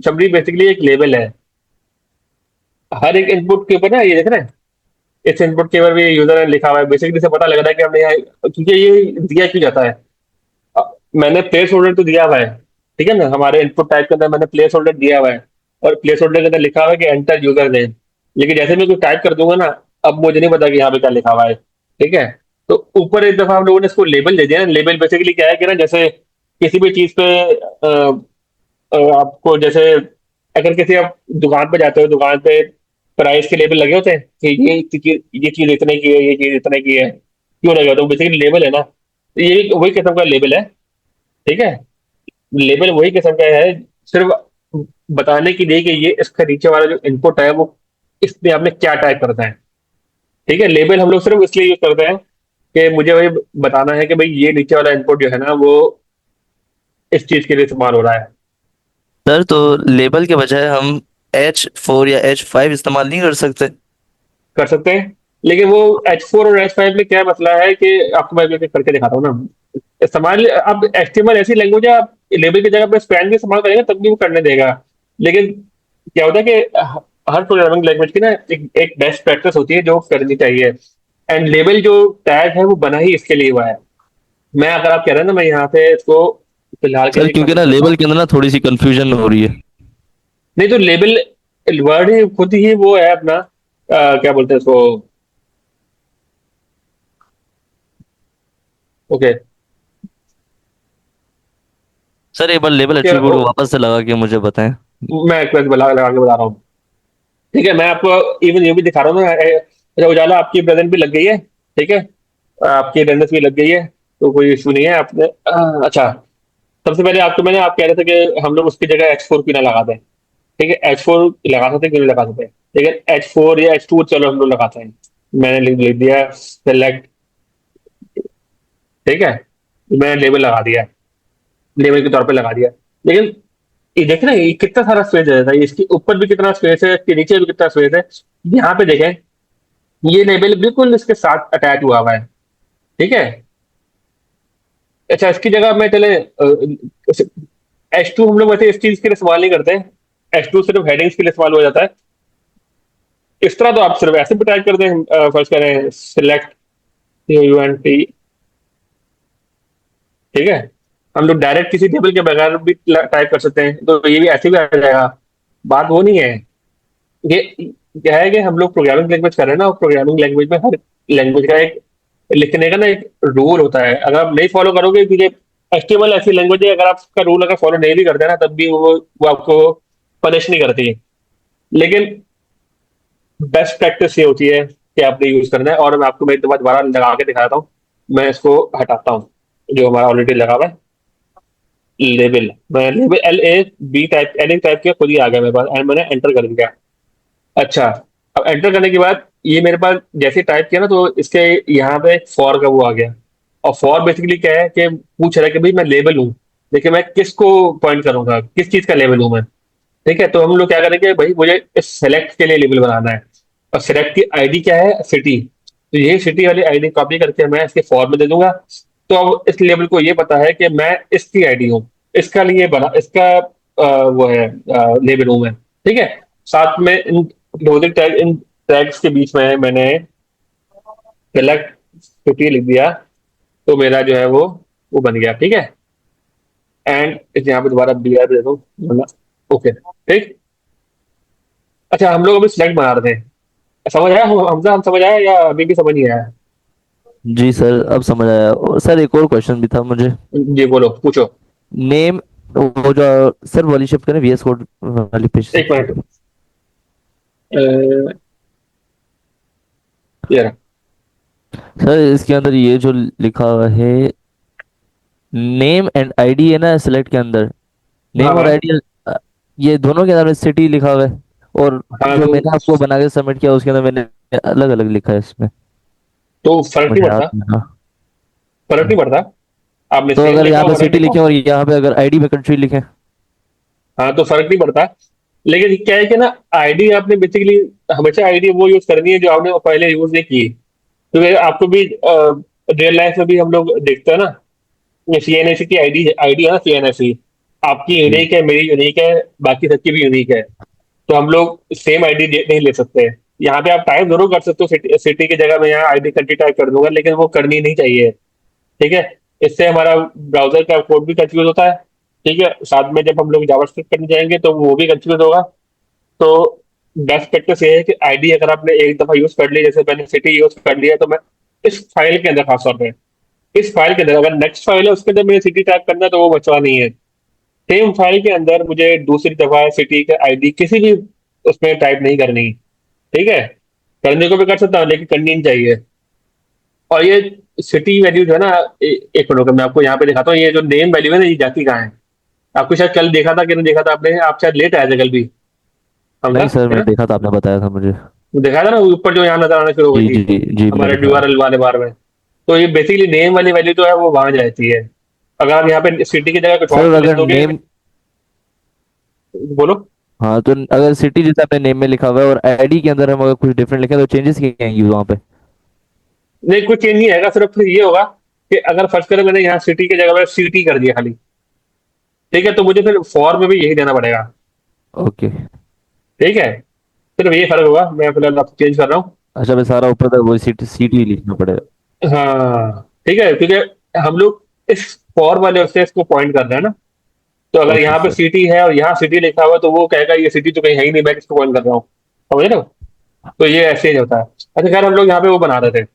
समरी बेसिकली एक लेबल है। हर एक इनपुट के ऊपर ना ये देख रहे हैं, इस इनपुट के ऊपर भी यूजर ने लिखा हुआ है, बेसिकली से पता लग रहा है कि हमने यहाँ, क्योंकि ये दिया क्यों जाता है। मैंने प्लेस होल्डर तो दिया हुआ है, ठीक है ना, हमारे इनपुट टाइप के अंदर मैंने प्लेस होल्डर दिया हुआ है, और प्लेस होल्डर के अंदर लिखा हुआ है कि एंटर यूजर नेम। लेकिन जैसे मैं कुछ टाइप कर दूंगा ना, अब मुझे नहीं पता कि यहाँ पे क्या लिखा हुआ है। ठीक है, तो ऊपर एक दफा हम लोगों ने इसको लेबल दे दिया ना। लेबल बेसिकली क्या है कि ना, जैसे किसी भी चीज पे आपको जैसे, अगर किसी आप दुकान पे जाते हो, दुकान पे प्राइस के लेबल लगे होते हैं कि ये चीज इतने की है, ये चीज इतने की है, क्यों लगे होते हैं, बेसिकली लेबल है ना। तो ये वही किस्म का लेबल है। ठीक है, लेबल वही किस्म का है, सिर्फ बताने के लिए कि ये इसका नीचे वाला जो इनपुट है वो इसमें आपने क्या टाइप करना है। ठीक है, लेबल हम लोग सिर्फ इसलिए यूज करते हैं कि मुझे वही बताना है कि भाई ये नीचे वाला इनपुट जो है ना वो इस चीज के लिए इस्तेमाल हो रहा है। सर तो लेबल के बजाय हम H4 या H5 इस्तेमाल नहीं कर सकते? कर सकते हैं, लेकिन वो H4 और H5 में क्या मसला है कि आपको मैं एक करके दिखाता हूँ ना। इस्तेमाल, अब HTML ऐसी लैंग्वेज है, आप लेबल की जगह पर स्पैन भी इस्तेमाल करेंगे तब भी वो करने देगा। लेकिन क्या होता है कि हर प्रोग्रामिंग लैंग्वेज की ना एक बेस्ट प्रैक्टिस होती है जो करनी चाहिए। एंड लेबल जो टैग है वो बना ही इसके लिए हुआ है। मैं, अगर आप कह रहे हैं ना, मैं यहाँ पे इसको फिलहाल के सर लिए क्योंकि कमेंट ना करता लेबल हूँ। के अंदर ना थोड़ी सी कंफ्यूजन हो रही है। नहीं तो लेबल वर्ड ही खुद ही वो है अपना, क्या बोलते हैं उसको। ओके, सर एक बार लेबल ओके, एट्रीब्यूट को वापस से लगा के मुझे बताएं। मैं एक बार लगा के बता रहा हूँ। ठीक है, मैं आपको इवन ये भी दिखा रहा हूँ ना, अच्छा, उजाला आपकी प्रेजेंट भी लग गई है। ठीक है, आपकी अटेंडेंस भी लग गई है, तो कोई इशू नहीं है। आपने अच्छा, सबसे पहले आपको मैंने, आप कह रहे थे कि हम लोग उसकी जगह H4 क्यों ना लगा दें। ठीक है, H4 लगा सकते, क्यों नहीं लगा सकते, लेकिन H4 या H2 चलो हम लोग लगाते हैं। मैंने लिख लिख दिया सेलेक्ट। ठीक है, मैंने लेबल लगा दिया, लेबल के तौर पे लगा दिया। लेकिन ये देख रहे हैं, ये कितना सारा स्पेस है, इसके ऊपर भी कितना स्पेस है, इसके नीचे भी कितना स्पेस है। यहाँ पे देखें, ये लेबल बिल्कुल इसके साथ अटैच हुआ हुआ है। ठीक है। अच्छा, इसकी जगह में चले H2 हम लोग वैसे इस चीज के लिए इस्तेमाल नहीं करते। H2 सिर्फ हेडिंग्स के लिए इस्तेमाल हो जाता है। इस तरह तो आप सिर्फ ऐसे भी टाइप कर दें, फर्स्ट करें सिलेक्ट UNT, ठीक है। हम लोग डायरेक्ट किसी टेबल के बगैर भी टाइप कर सकते हैं, तो ये भी ऐसे भी आ जाएगा। बात वो नहीं है। ये क्या है कि हम लोग प्रोग्रामिंग लैंग्वेज कर रहे हैं ना, और प्रोग्रामिंग लैंग्वेज में हर लैंग्वेज का एक लिखने का ना एक रूल होता है। अगर आप नहीं फॉलो करोगे, क्योंकि HTML ऐसी लैंग्वेज है, अगर आप उसका रूल अगर फॉलो नहीं भी करते ना, तब भी वो आपको पनिश नहीं करती है। लेकिन बेस्ट प्रैक्टिस ये होती है कि आपने यूज करना है। और मैं आपको, मैं एक दफा दोबारा लगा के दिखाता हूँ। मैं इसको हटाता हूँ, जो हमारा ऑलरेडी लगा हुआ है। लेबल, मैं label L A B type किया, खुद ही आ गया मेरे पास, एंड मैंने एंटर कर दिया। अच्छा, अब एंटर करने के बाद ये मेरे पास जैसे टाइप किया ना, तो इसके यहाँ पे फॉर का वो आ गया। और फॉर बेसिकली क्या है कि पूछ रहा है कि भाई मैं लेबल हूँ, देखिए मैं किसको पॉइंट करूंगा, किस चीज का लेबल हूँ मैं। ठीक है, तो हम लोग क्या करेंगे, भाई मुझे इस सेलेक्ट के लिए लेबल बनाना है। और सेलेक्ट की आईडी क्या है, सिटी। तो ये सिटी वाली आईडी कॉपी करके मैं इसके फॉर में दे दूंगा। तो अब इस लेबल को ये पता है कि मैं इसकी आईडी हूँ, इसका लिए बना, इसका वो है लेबल हूँ मैं। ठीक है। साथ में इन क्लोजिंग टैग, इन टैग्स के बीच में मैंने सेलेक्ट सिटी लिख दिया। तो मेरा जो है वो बन गया। ठीक है। एंड यहाँ पे दोबारा BR दे दूँ। ओके, ठीक। अच्छा, हम लोग अभी सिलेक्ट बना रहे थे। समझ आया हमजा, हम समझ आया या अभी भी समझ नहीं आया? जी सर, अब समझ आया। और सर एक और क्वेश्चन भी था मुझे। जी बोलो, पूछो। नेम, वो जो सर वाली शिफ्ट करें VS कोड वाली पेज से। एक मिनट। ये रहा। सर इसके अंदर ये जो लिखा हुआ है, नेम एंड आईडी है ना सिलेक्ट के अंदर, हाँ नेम और हाँ आईडी, ये दोनों के अंदर में सिटी लिखा हुआ है। और हाँ। जो मैंने आपको बना के सबमिट किया उसके अंदर मैंने अलग अलग लिखा है इसमें। तो फर्क नहीं मुझे याद पड़ता। नहीं फर्क नहीं रहा। पड़ता। आपने तो सेम अगर लिखा यहाँ हो, पे फर्क सिटी लिखा लिखे हो। और यहाँ पे अगर आईडी में कंट्री लिखे। हाँ, तो फर्क नहीं पड़ता। लेकिन क्या है कि ना, आईडी आपने बेसिकली हमेशा आईडी वो यूज करनी है जो आपने पहले यूज नहीं की। क्योंकि आपको भी रियल लाइफ में भी हम लोग देखते हैं ना, CNSE की आईडी आईडी है ना, CNSE आपकी जी। यूनिक है, मेरी यूनिक है, बाकी सबकी भी यूनिक है। तो हम लोग सेम आईडी नहीं ले सकते। यहाँ पे आप टाइप जरूर कर सकते हो, सिटी की जगह मैं यहाँ आईडी कंट्री टाइप कर दूंगा, लेकिन वो करनी नहीं चाहिए। ठीक है। इससे हमारा ब्राउजर का कोड भी कंफ्यूज होता है। ठीक है, साथ में जब हम लोग जावास्क्रिप्ट करने जाएंगे तो वो भी कंफ्यूज होगा। तो बेस्ट प्रैक्टिस ये है कि आईडी अगर आपने एक दफा यूज कर ली, जैसे मैंने सिटी यूज कर लिया, तो मैं इस फाइल के अंदर, खासतौर पे इस फाइल के अंदर, अगर नेक्स्ट फाइल है उसके अंदर मुझे सिटी टाइप करना है, तो वो बचवा नहीं है। सेम फाइल के अंदर मुझे दूसरी दफा सिटी का आईडी किसी भी उसमें टाइप नहीं करनी। ठीक है। करने को भी कर सकता हूँ, लेकिन करनी नहीं चाहिए। और ये सिटी वैल्यू जो है ना, एक मिनट का मैं आपको यहाँ पे दिखाता हूँ, ये जो नेम वैल्यू है ना, ये जाती कहाँ है। आपको शायद कल देखा था कि नहीं देखा था आपने, आप शायद लेट आए थे कल भी। समझा नहीं सर, है मैंने ना? देखा था, आपने बताया था मुझे। वो देखा था ना, ऊपर जो यहाँ नजर आना शुरू हो जी गई जी थी, जी जी, मैंने हमारे देखा। URL वाले बार में। तो ये बेसिकली नेम वाली वैल्यू जो है वो वहां जाती है। अगर आप यहाँ पे सिटी की जगह कुछ और सर भी लिख अगर दोगे। नेम, बोलो। हाँ तो अगर सिटी जैसे आपने नेम में लिखा हुआ है और आईडी के अंदर हम अगर कुछ डिफरेंट लिखें तो चेंजेस क्या आएंगी वहाँ पे? नहीं, कुछ चेंज नहीं आएगा, सिर्फ फिर ये होगा कि अगर फर्स्ट करें मैंने यहाँ सिटी की जगह पे सिटी कर दिया खाली। ठीक है, तो मुझे फिर फॉर में भी यही देना पड़ेगा। ओके। ठीक है। सिर्फ ये फर्क होगा, मैं फिलहाल आपको चेंज कर रहा हूँ। अच्छा, मैं सारा ऊपर तक वही सिटी लिखना पड़ेगा। हाँ ठीक है, क्योंकि हम लोग इस फॉर वाले से इसको पॉइंट कर रहे हैं ना। तो अगर ओके यहाँ पे सर। सिटी है और यहाँ सिटी लिखा हुआ है, तो वो कहेगा ये सिटी तो कहीं है ही नहीं, मैं किसको पॉइंट कर रहा हूँ। समझ रहे हो? तो ये ऐसे ही होता है। अच्छा खैर, हम लोग यहाँ पे वो बना रहे थे।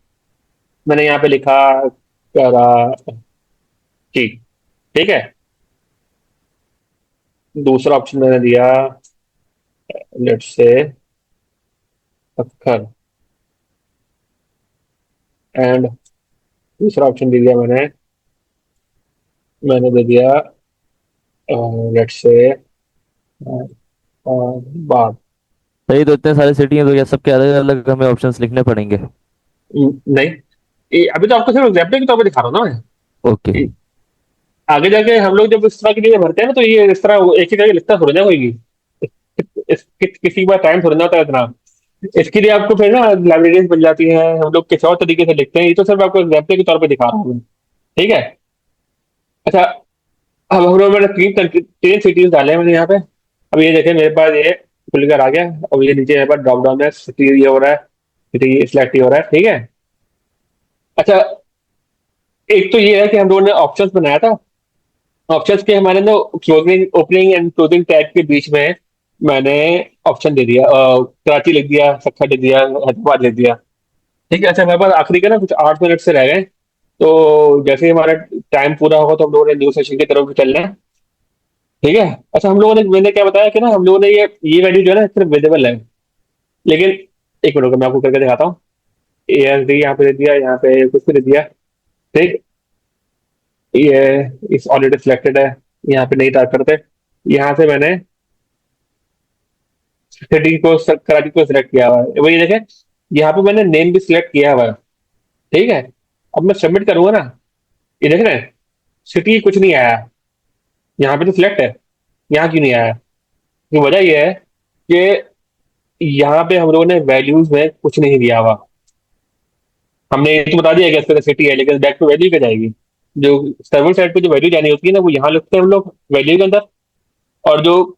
मैंने यहाँ पे लिखा करा की। ठीक है। दूसरा ऑप्शन मैंने दिया, लेट्स से अक्खर। एंड दूसरा ऑप्शन दे दिया मैंने, मैंने दे दिया लेट्स से बाढ़। सर ये तो इतने सारे सिटी हैं, तो क्या सबके अलग अलग हमें ऑप्शंस लिखने पड़ेंगे? नहीं, अभी तो आपको सिर्फ एग्जाम्पल के तौर पर दिखा रहा हूँ ना मैं। ओके। ये- आगे जाके हम लोग जब इस तरह की चीजें भरते हैं ना, तो ये इस तरह एक ही करके लिखता थोड़ी ना कोई भी। किसी के पास टाइम थोड़ी ना होता है इतना। इसके लिए आपको फिर ना लाइब्रेरीज मिल जाती हैं, हम लोग किसी और तरीके से लिखते हैं, ये तो सिर्फ आपको एग्जाम्पल के तौर पे दिखा रहा हूँ। ठीक है। अच्छा, अब हम लोग मैंने तीन सिटीज डाले हैं मैंने यहाँ पे। अब ये देखें मेरे पास ये खुलकर आ गया। अब ये नीचे यहाँ पर ड्रॉप डाउन है, सिटी ये हो रहा है, सिटी सिलेक्ट हो रहा है। ठीक है। अच्छा, एक तो ये है कि हम लोगों ने ऑप्शंस बनाया था। ऑप्शंस के हमारे ना closing opening and closing tag के बीच में मैंने ऑप्शन दे दिया, कराची लिख दिया, सक्खर लिख दिया, हैदराबाद लिख दिया। ठीक है। अच्छा, हमारे पास आखिरी का ना कुछ 8 मिनट से रह गए। तो जैसे ही हमारा टाइम पूरा होगा तो हम लोगों ने न्यू सेशन की तरफ चलना है। ठीक है। अच्छा, हम लोगों ने मैंने क्या बताया कि ना हम लोगों ने ये वैल्यू जो है ना सिर्फ विजिबल है, लेकिन एक मिनट रुको, मैं आपको करके दिखाता हूँ। ए एस डी यहाँ पे दे दिया, यहाँ पे कुछ भी दे दिया। ठीक। ये इस ऑलरेडी सिलेक्टेड है, यहाँ पे नहीं टाइप करते। यहाँ से मैंने सिटी को कराची को सिलेक्ट किया हुआ है, वही देखें। यहाँ पे मैंने नेम भी सिलेक्ट किया हुआ है। ठीक है। अब मैं सबमिट करूंगा ना, ये देख रहे हैं, सिटी कुछ नहीं आया। यहाँ पे तो सिलेक्ट है, यहाँ क्यों नहीं आया? की वजह यह है कि यहाँ पे हम लोगों ने वैल्यूज में कुछ नहीं दिया हुआ। हमने ये तो बता दिया कि इसका सिटी है, लेकिन बैक टू वैल्यू क्या जाएगी? जो सर्वर साइड पे जो वैल्यू जानी होती है ना, वो यहाँ लिखते हैं हम लोग वैल्यू के अंदर। और जो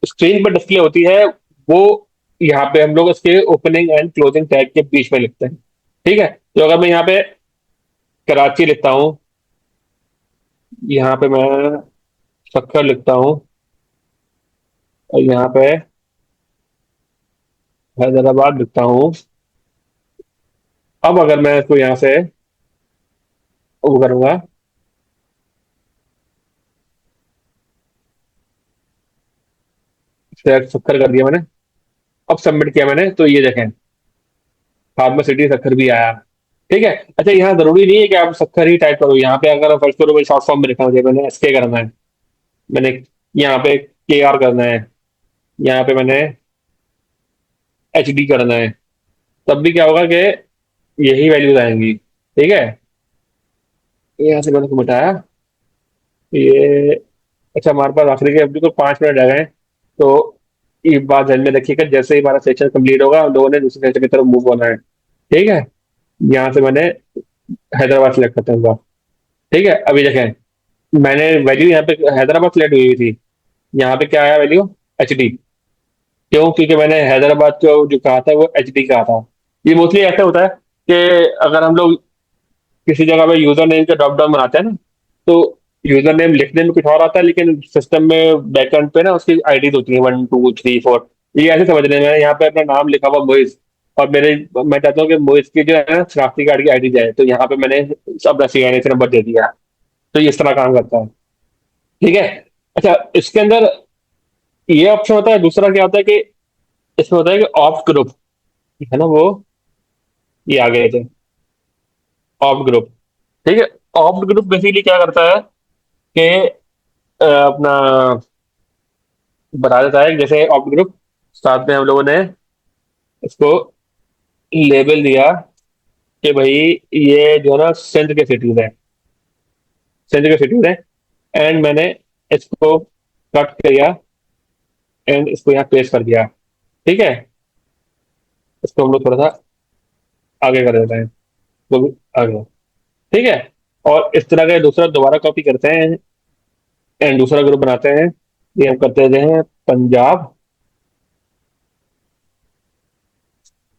स्क्रीन पर डिस्प्ले होती है, वो यहाँ पे हम लोग उसके ओपनिंग एंड क्लोजिंग टैग के बीच में लिखते हैं। ठीक है। तो अगर मैं यहाँ पे कराची लिखता हूँ, यहाँ पे मैं सक्खर लिखता हूँ, और यहाँ पे हैदराबाद लिखता हूँ। अब अगर मैं इसको यहाँ से वो करूंगा, सिलेक्ट सक्खर कर दिया मैंने, अब सबमिट किया मैंने, तो ये देखें साथ में सिटी सक्खर भी आया। ठीक है। अच्छा, यहाँ जरूरी नहीं है कि आप सक्खर ही टाइप करो। यहाँ पे अगर फर्स्ट करो शॉर्ट फॉर्म में लिखा मुझे, मैंने एस के करना है, मैंने यहाँ पे के आर करना है, यहाँ पे मैंने एच डी करना है, तब भी क्या होगा कि यही वैल्यूज आएंगी। ठीक है। यहाँ से मैंने इसको मिटाया। ये अच्छा, हमारे पास आखिरी के अभी तो 5 मिनट रह गए हैं। तो ये बात ध्यान में रखिएगा, जैसे ही हमारा सेशन कंप्लीट होगा हम लोगों ने दूसरे सेशन की तरफ मूव होना है। ठीक है। यहाँ से मैंने हैदराबाद सेलेक्ट करता हूँ। ठीक है। अभी देखें, मैंने वैल्यू यहाँ पे हैदराबाद सेलेक्ट हुई थी, यहाँ पे क्या आया वैल्यू? H D. क्यों? क्योंकि मैंने हैदराबाद को जो कहा था वो एच डी कहा था। ये मोस्टली ऐसा होता है कि अगर हम लोग किसी जगह पे यूजर नेम का ड्रॉप डाउन बनाते हैं ना, तो यूजर नेम लिखने में कुछ और आता है, लेकिन सिस्टम में बैकएंड पे ना उसकी आईडीज होती है 1 2 3 4। ये ऐसे समझ रहे हैं, मैंने यहाँ पे अपना नाम लिखा हुआ मोइज, और मेरे मैं चाहता हूँ कि मोइज की जो है ना शनाख्ती कार्ड की आईडी जाए, तो यहाँ पे मैंने अपना सीएनए नंबर दे दिया। तो ये इस तरह काम करता है। ठीक है। अच्छा, इसके अंदर ये ऑप्शन होता है। दूसरा क्या होता है कि इसमें होता है कि ऑप्ट ग्रुप है ना, वो ये आ गए थे ऑप्ट ग्रुप। ठीक है। ऑप्ट ग्रुप बेसिकली क्या करता है कि अपना बता देता है, जैसे ऑप्ट ग्रुप साथ में हम लोगों ने इसको लेबल दिया कि भाई ये जो है ना सिंध के सिटीज है, सिंध के सिटीज है। एंड मैंने इसको कट किया एंड इसको यहाँ पेस्ट कर दिया। ठीक है। इसको हम लोग थोड़ा सा आगे कर देते हैं, तो भी आगे। ठीक है। और इस तरह का दूसरा दोबारा कॉपी करते हैं एंड दूसरा ग्रुप बनाते हैं। ये हम करते हैं पंजाब।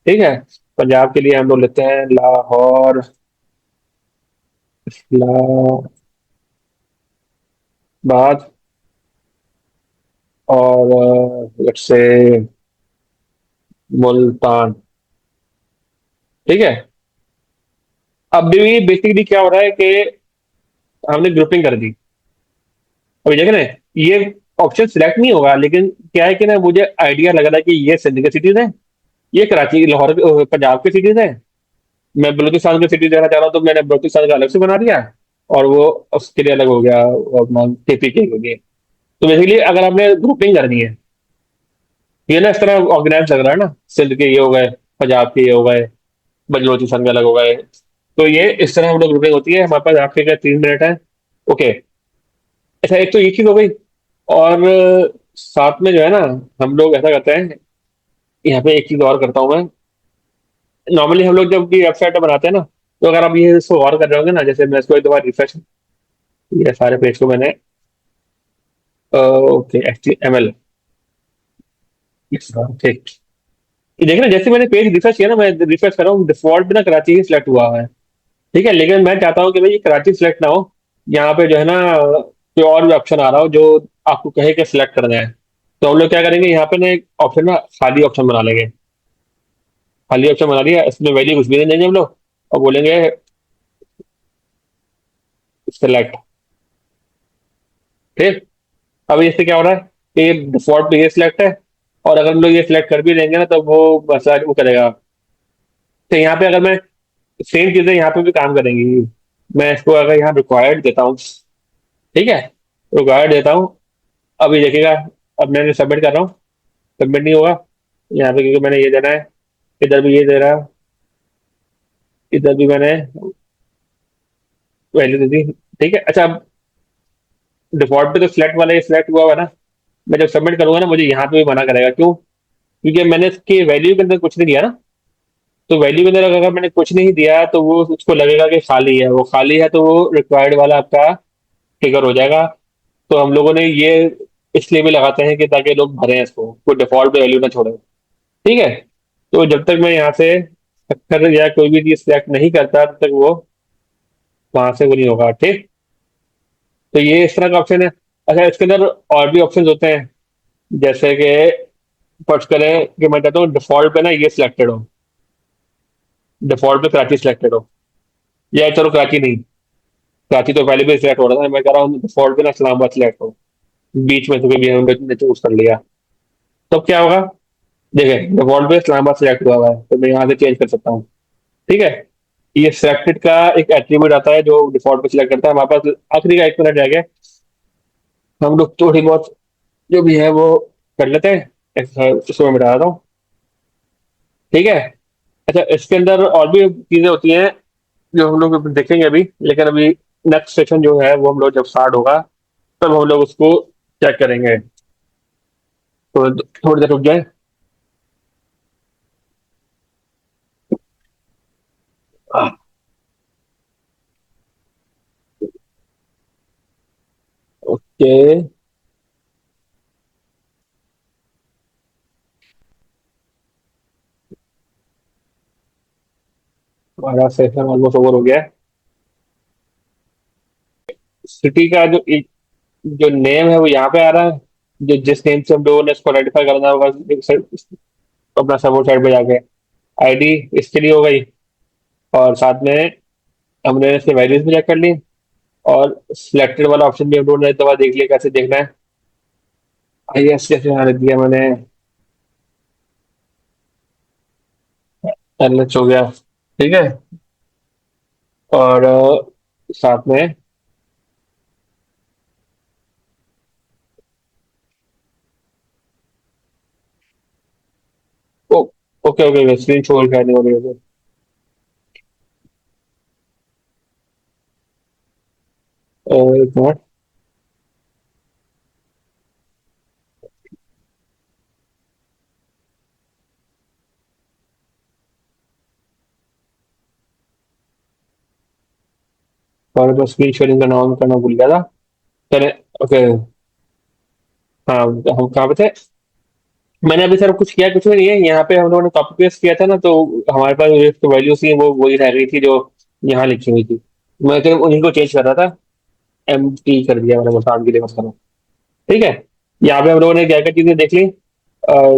ठीक है। पंजाब के लिए हम लोग लेते हैं लाहौर, इस्लामाबाद, और लेट्स से मुल्तान। ठीक है। अब भी बेसिकली क्या हो रहा है कि हमने ग्रुपिंग कर दी। अभी देख रहे हैं, ये ऑप्शन सिलेक्ट नहीं होगा, लेकिन क्या है कि ना मुझे आइडिया लग रहा है कि ये सिंध के सिटीज है, ये कराची लाहौर पंजाब के सिटीज है। मैं बलूचिस्तान के सिटी देना चाह रहा हूँ, तो मैंने बलूचिस्तान का अलग से बना दिया, और वो उसके लिए अलग हो गया, अपना केपी के लिए। तो बेसिकली अगर आपने ग्रुपिंग करनी है, ये ना इस तरह ऑर्गेनाइज लग रहा है ना, सिंध के ये हो गए, पंजाब के ये हो गए, बलूचिस्तान के अलग हो गए। तो ये इस तरह हम लोग ग्रुपिंग होती है। हमारे पास आपके क्या 3 मिनट है? ओके। अच्छा, एक तो ये चीज हो गई। और साथ में जो है ना, हम लोग ऐसा करते हैं, यहाँ पे एक चीज और करता हूँ मैं। नॉर्मली हम लोग जब भी वेबसाइट बनाते हैं ना, तो अगर आप ये इसको और कर रहे होंगे ना, जैसे मैं इसको एक दो बार रिफ्रेश, ये सारे पेज को मैंने, okay H T M L, ठीक। ये देखना, जैसे मैंने पेज रिफ्रेश किया ना, मैं रिफ्रेश कर रहा हूँ, डिफॉल्ट ना कराची ही सिलेक्ट हुआ है। ठीक है, लेकिन मैं चाहता हूँ कि भाई ये कराची सिलेक्ट ना हो, यहाँ पे जो है ना कोई और भी ऑप्शन आ रहा हो जो आपको कहे कि सिलेक्ट करना है। तो हम लोग क्या करेंगे, यहाँ पे ना एक ऑप्शन ना खाली ऑप्शन बना लेंगे। खाली ऑप्शन बना लिया, इसमें वैल्यू कुछ भी नहीं देंगे हम लोग, और बोलेंगे सिलेक्ट। ठीक। अब इससे क्या हो रहा है कि ये डिफॉल्ट पे ये सिलेक्ट है, और अगर हम लोग ये सिलेक्ट कर भी देंगे ना तो वो बस वो करेगा। तो यहाँ पे अगर मैं सेम चीजें यहाँ पे भी काम करेंगी। मैं इसको अगर यहाँ रिक्वायर्ड देता हूँ, ठीक है, रिक्वायर्ड देता हूँ, अभी देखिएगा, अब मैंने सबमिट कर रहा हूँ, सबमिट नहीं होगा यहाँ पे, क्योंकि मैंने ये देना है, इधर भी ये दे रहा है, इधर भी मैंने वैल्यू दे दी। ठीक है, अच्छा अब डिफॉल्ट पे तो सिलेक्ट वाला ये सिलेक्ट हुआ हुआ है ना, मैं जब सबमिट करूंगा ना मुझे यहाँ पे भी मना करेगा, क्यों? क्योंकि मैंने इसके वैल्यू के अंदर कुछ नहीं दिया ना। तो वैल्यू के अंदर अगर मैंने कुछ नहीं दिया तो वो उसको लगेगा कि खाली है, वो खाली है तो वो रिक्वायर्ड वाला आपका ट्रिगर हो जाएगा। तो हम लोगों ने ये इसलिए भी लगाते हैं कि ताकि लोग भरें इसको, कोई डिफॉल्ट पे वैल्यू ना छोड़े। ठीक है, तो जब तक मैं यहाँ से अक्षर या कोई भी चीज सिलेक्ट नहीं करता तब तक वो वहां से वो नहीं होगा। ठीक। तो ये इस तरह का ऑप्शन है। अच्छा, इसके अंदर और भी ऑप्शन होते हैं, जैसे कि फर्ज करें कि मैं कहता हूँ डिफॉल्ट पे ना ये सिलेक्टेड हो, डिफॉल्ट पे कराची सिलेक्टेड हो, या चलो कराची नहीं, कराची तो पहले भी सिलेक्ट हो रहा था, मैं कह रहा हूँ डिफॉल्ट पे ना इस्लामाबाद सिलेक्ट हो, बीच में से कोई भी हमने चूज कर लिया, तो क्या होगा? देखिए डिफॉल्ट पे इस्लामाबाद सिलेक्ट हुआ हुआ है, तो मैं यहाँ से चेंज कर सकता हूँ। ठीक है, ये सिलेक्टेड का एक एट्रीब्यूट आता है जो डिफॉल्ट पे सिलेक्ट करता है। हमारे पास आखिरी का 1 मिनट रह गया, हम लोग थोड़ी बहुत जो भी है वो कर लेते हैं, इसको मैं मिटा देता हूँ। ठीक है, अच्छा इसके अंदर और भी चीजें होती हैं जो हम लोग देखेंगे अभी, लेकिन अभी नेक्स्ट सेशन जो है वो हम लोग जब स्टार्ट होगा तब हम लोग उसको चेक करेंगे। तो थोड़ी देर रुक जाए। ओके, हमारा सेशन ऑलमोस्ट ओवर हो गया है। सिटी का जो नेम है वो यहाँ पे आ रहा है, जो जिस नेम से हम लोगों ने इसको आइडेंटिफाई करना होगा अपना सर्वर साइड पे जाके, आईडी इसके लिए हो गई, और साथ में हमने इसके वैल्यूज भी चेक कर ली, और सिलेक्टेड वाला ऑप्शन भी हम लोगों ने एक दफा देख लिया कैसे देखना है। आई एस कैसे यहाँ लिख दिया मैंने, एलएच हो गया। ठीक है, और साथ में ओ, ओके ओके, स्क्रीन छोड़ करनी हो रही है तो। एक मिनट, और तो स्क्रीन शेयरिंग का नाम करना भूल गया था। चले, ओके। हाँ, हम कहाँ पे थे? मैंने अभी सर कुछ किया, कुछ भी नहीं है, यहाँ पे हम लोगों ने कॉपी पेस्ट किया था ना, तो हमारे पास जो वैल्यूज थी वो वही रह गई थी जो यहाँ लिखी हुई थी। मैं तो उन्हीं को चेंज कर रहा था, एम टी कर दिया मैंने, बस आगे के लिए मत करो। ठीक है, यहाँ पे हम लोगों ने क्या क्या चीजें देख ली,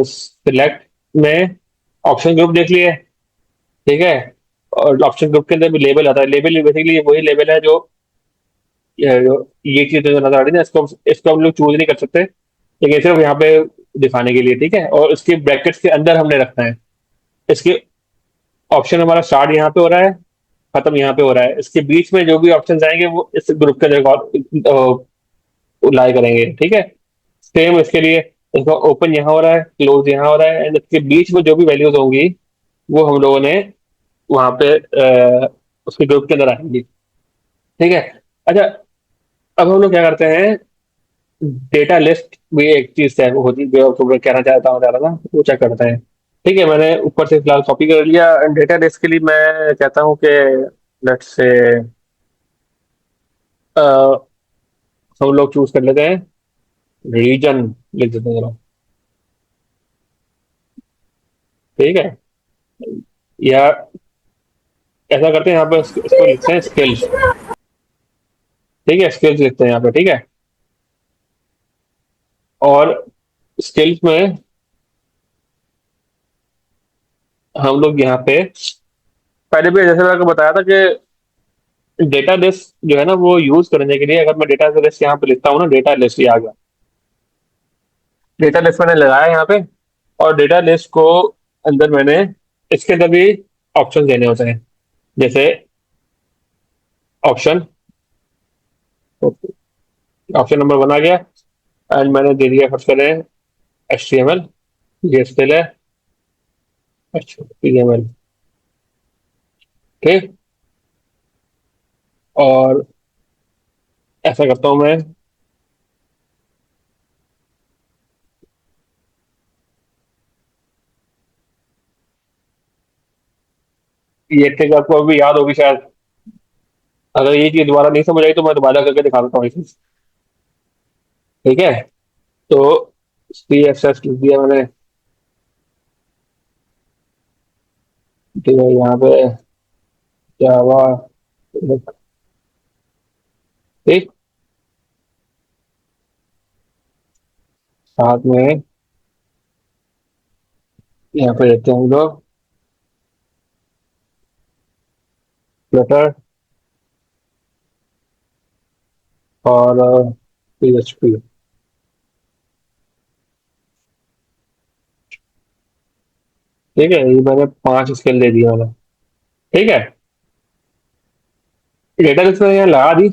सिलेक्ट में ऑप्शन ग्रुप देख लिए। ठीक है, और ऑप्शन ग्रुप के अंदर भी लेबल आता है, लेबल बेसिकली वही लेबल है जो ये चीज जो नजर आ रही है ना, इसको इसको हम लोग चूज नहीं कर सकते, लेकिन सिर्फ यहाँ पे दिखाने के लिए। ठीक है, और इसके ब्रैकेट्स के अंदर हमने रखना है। इसके ऑप्शन हमारा स्टार्ट यहाँ पे हो रहा है, खत्म यहाँ पे हो रहा है, इसके बीच में जो भी ऑप्शन आएंगे वो इस ग्रुप के अंदर लाई करेंगे। ठीक है, सेम इसके लिए, इसका ओपन यहाँ हो रहा है, क्लोज यहाँ हो रहा है, एंड इसके बीच में जो भी वैल्यूज होंगी वो हम लोगों ने वहां पे उसके ग्रुप के अंदर आएंगी। ठीक है, अच्छा अब हम लोग क्या करते हैं, डेटा लिस्ट भी एक चीज है वो होती है जो आपको मैं कहना चाहता हूँ, जा रहा था वो चेक करते हैं। ठीक है, मैंने ऊपर से फिलहाल कॉपी कर लिया। डेटा बेस के लिए मैं कहता हूँ कि लेट्स से हम लोग चूज कर लेते हैं रीजन, लिख देते हैं चलो। ठीक है, या ऐसा करते हैं यहाँ पे इसको लिखते हैं स्किल्स। ठीक है, स्किल्स लिखते हैं यहाँ पे। ठीक है, और स्किल्स में हम लोग यहाँ पे पहले भी जैसे मैंने आपको बताया था कि डेटा लिस्ट जो है ना वो यूज करने के लिए, अगर मैं डेटा लिस्ट यहाँ पे लिखता हूँ ना, डेटा लिस्ट ये आ गया। डेटा लिस्ट मैंने लगाया यहाँ पे, और डेटा लिस्ट को अंदर मैंने इसके अंदर भी ऑप्शन देने होते हैं। जैसे ऑप्शन, ऑप्शन नंबर 1 आ गया, एंड मैंने दे दिया फर्स्ट करें HTML। ये स्किल है HTML। ठीक, और ऐसा करता हूँ मैं, ये ट्रिक आपको अभी याद होगी शायद। अगर ये चीज दोबारा नहीं समझ आई तो मैं दोबारा करके दिखा देता हूँ ये चीज। ठीक है, तो CSS लिख दिया मैंने। ठीक है, यहाँ पे जावा। ठीक, साथ में यहाँ पे देते हैं हम लोग फ्लटर और PHP। ठीक है, ये मैंने 5 स्किल दे दिया मैंने। ठीक है, डेटा लिस्ट मैंने यहाँ लगा दी।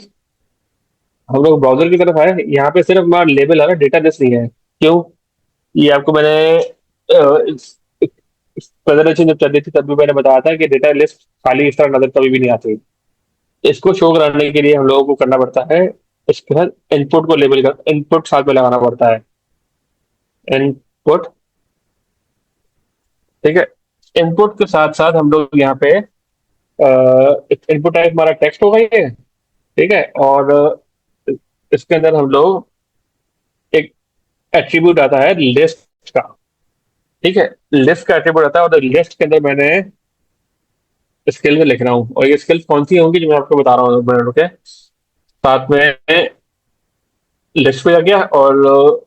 हम लोग ब्राउजर की तरफ आए, यहाँ पे सिर्फ हमारा लेबल है ना, डेटा लिस्ट नहीं है। क्यों? ये आपको मैंने प्रेजेंटेशन जब चल रही थी तब भी मैंने बताया था कि डेटा लिस्ट खाली इस तरह नजर कभी भी नहीं आती। इसको शो कराने के लिए हम लोगों को करना पड़ता है, इसके साथ इनपुट को लेबल कर, इनपुट साथ में लगाना पड़ता है। इनपुट। ठीक है, इनपुट के साथ साथ हम लोग यहाँ पे इनपुट टाइप हमारा टेक्स्ट होगा ये। ठीक है, और इसके अंदर हम लोग एक एट्रीब्यूट आता है लिस्ट का। ठीक है, लिस्ट का एट्रीब्यूट आता है, और लिस्ट के अंदर मैंने स्किल में लिख रहा हूँ, और ये स्किल्स कौन सी होंगी जो मैं आपको बता रहा हूँ मिनट के साथ में। लिस्ट पे आ गया, और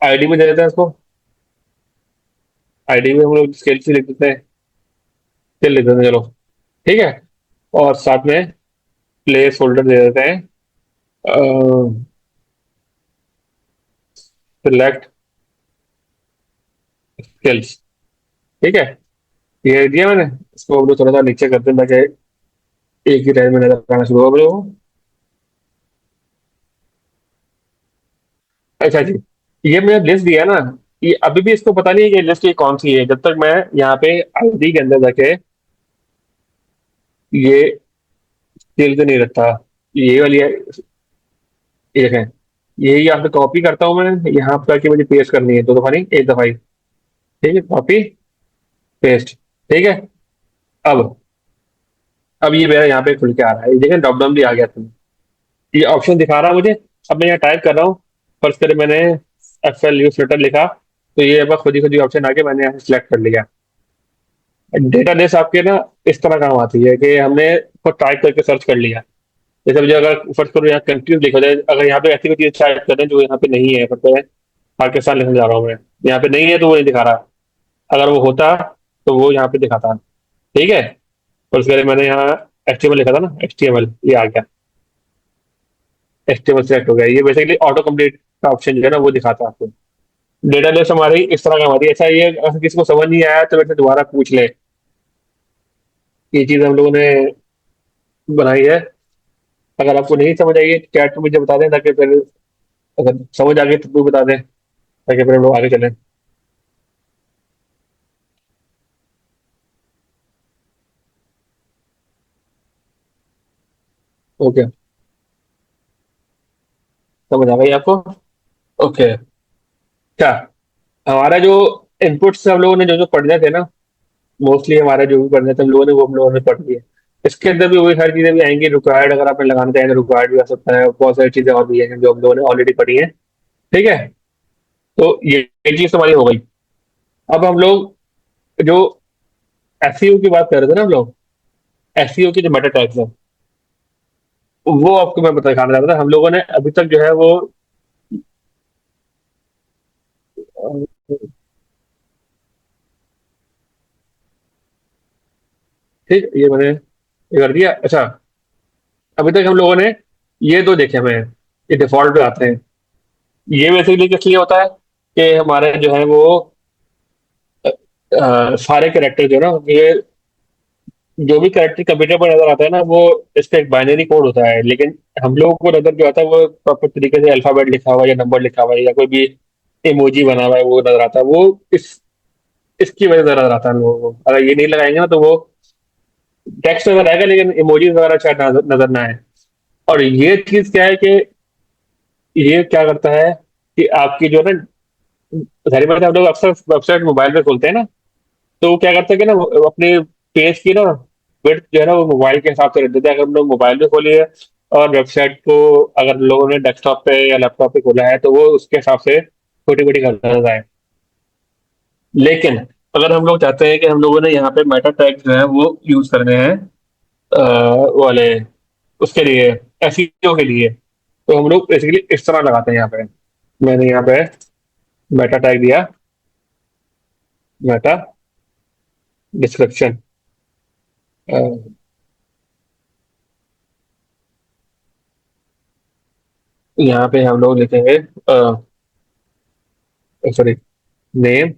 आईडी में दे देते हैं इसको। आईडी में हम लोग स्किल से लिख देते हैं, स्किल लिख देते हैं चलो। ठीक है, और साथ में प्लेस होल्डर दे देते हैं सिलेक्ट स्किल्स। ठीक है, ये दिया मैंने। इसको हम लोग थोड़ा सा नीचे करते हैं ताकि एक ही लाइन में नजर आना शुरू हो हम लोगों को। अच्छा जी, ये मैंने लिस्ट दिया ना, ये अभी भी इसको पता नहीं है कि लिस्ट ये कौन सी है, जब तक मैं यहाँ पे आईडी के अंदर जाके ये स्किल नहीं रखता। ये वाली ये देखें, ये यहाँ पे कॉपी करता हूँ मैं, यहाँ पे करके मुझे पेस्ट करनी है, 2 दफा नहीं, 1 दफा ही। ठीक है, कॉपी पेस्ट। ठीक है, अब अब ये मेरा यहाँ पे खुल के आ रहा है, ये देखें ड्रॉप डाउन भी आ गया था। ये ऑप्शन दिखा रहा है मुझे। अब मैं यहाँ टाइप कर रहा हूँ, फर्स्ट करे मैंने FL यूज लेटर लिखा, तो ये अब खुद ही ऑप्शन आके मैंने यहाँ सेलेक्ट कर लिया। डेटाबेस आपके ना इस तरह काम आती है कि हमने खुद टाइप करके सर्च कर लिया। जैसे मुझे अगर फर्स्ट करो यहाँ कंट्रीज लिखा जाए, अगर यहाँ पे ऐसी कोई चीज टाइप करें जो यहाँ पे नहीं है, मतलब पाकिस्तान लिखने जा रहा हूँ मैं, यहाँ पे नहीं है तो वो नहीं दिखा रहा। अगर वो होता तो वो यहाँ पे दिखाता। ठीक है, और उसके बाद मैंने यहाँ HTML लिखा था ना, HTML ये आ गया। HTML सेलेक्ट हो गया, ये बेसिकली ऑटो कंप्लीट का ऑप्शन जो है ना वो दिखाता है आपको। डेटा बेस हमारी इस तरह का हमारी, अच्छा ये अगर किसी को समझ नहीं आया तो मेरे से दोबारा पूछ ले। ये चीज हम लोगों ने बनाई है। अगर आपको नहीं समझ आई है चैट में मुझे बता दें, ताकि फिर अगर समझ आ गई तो तू बता दें, ताकि फिर हम लोग आगे चलें। ओके, समझ आ गई आपको? ओके, क्या हमारा जो इनपुट से हम लोगों ने जो जो पढ़ने थे ना, मोस्टली हमारे जो भी पढ़ने थे हम लोगों ने, वो हम लोगों ने पढ़ लिया। इसके अंदर भी वही सारी चीजें भी आएंगी, रिक्वायर्ड अगर आपने लगाना चाहें तो रिक्वायर्ड भी आ सकता है, बहुत सारी चीजें और भी हैं जो हम लोगों ने ऑलरेडी पढ़ी है। ठीक है, तो ये चीज हमारी हो गई। अब हम लोग जो एसईओ की बात कर रहे थे ना हम लोग, एसईओ की जो मेटा टैग्स है, वो आपको मैं बता दिखाना चाहता था। हम लोगों ने अभी तक जो है वो ठीक, ये मैंने ये कर दिया। अच्छा, अभी तक हम लोगों ने ये दो देखे हुए हैं, ये डिफॉल्ट पे आते हैं। ये बेसिकली किस लिए होता है कि हमारे जो है वो सारे कैरेक्टर जो है ना, ये जो भी कैरेक्टर कंप्यूटर पर नजर आता है ना, वो इसका एक बाइनरी कोड होता है, लेकिन हम लोगों को नजर जो आता है वो प्रॉपर तरीके से अल्फाबेट लिखा हुआ है या नंबर लिखा हुआ है या कोई भी इमोजी बना हुआ है वो नजर आता है। वो इस इसकी वजह से नजर आता है हम लोगों को। अगर ये नहीं लगाएंगे ना तो वो टेक्स्ट नजर आएगा लेकिन इमोजी वगैरह शायद नजर ना आए। और ये चीज क्या है कि ये क्या करता है कि आपकी जो है ना, जाहिर बात है हम लोग अक्सर वेबसाइट मोबाइल पे खोलते हैं ना, तो वो क्या करते हैं कि ना वो अपने पेज की ना विड्थ जो है ना वो मोबाइल के हिसाब से रख देते हैं। अगर हम लोग मोबाइल पे खोले और वेबसाइट को अगर लोगों ने डेस्कटॉप पे या लैपटॉप पे खोला है तो वो उसके हिसाब से छोटी बड़ी करता जाए। लेकिन अगर हम लोग चाहते हैं कि हम लोगों ने यहाँ पे मेटा टैग जो है वो यूज करने हैं वो वाले उसके लिए, एसईओ के लिए, तो हम लोग बेसिकली इस तरह लगाते हैं यहाँ पे। मैंने यहाँ पे मेटा टैग दिया, मेटा डिस्क्रिप्शन। यहाँ पे हम लोग लिखेंगे सॉरी, नेम,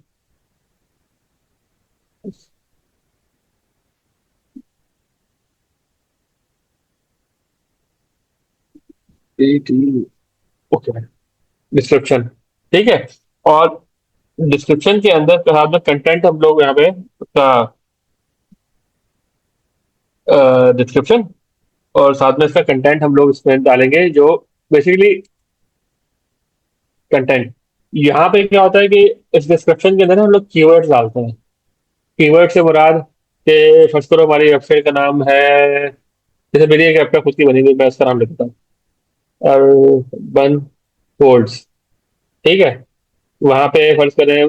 ओके, डिस्क्रिप्शन। ठीक है, और डिस्क्रिप्शन के अंदर साथ में कंटेंट हम लोग यहाँ पे का डिस्क्रिप्शन, और साथ में इसका कंटेंट हम लोग इसमें डालेंगे जो बेसिकली कंटेंट। यहाँ पे क्या होता है कि इस डिस्क्रिप्शन के अंदर ना हम लोग कीवर्ड्स डालते हैं। कीवर्ड से मुराद के फर्स्ट करो हमारी वेबसाइट का नाम है, जैसे मेरी एक वेबसाइट खुद की बनी हुई, मैं उसका नाम लिखता हूँ अर्बन कोड्स। ठीक है, वहां पे फर्ज करें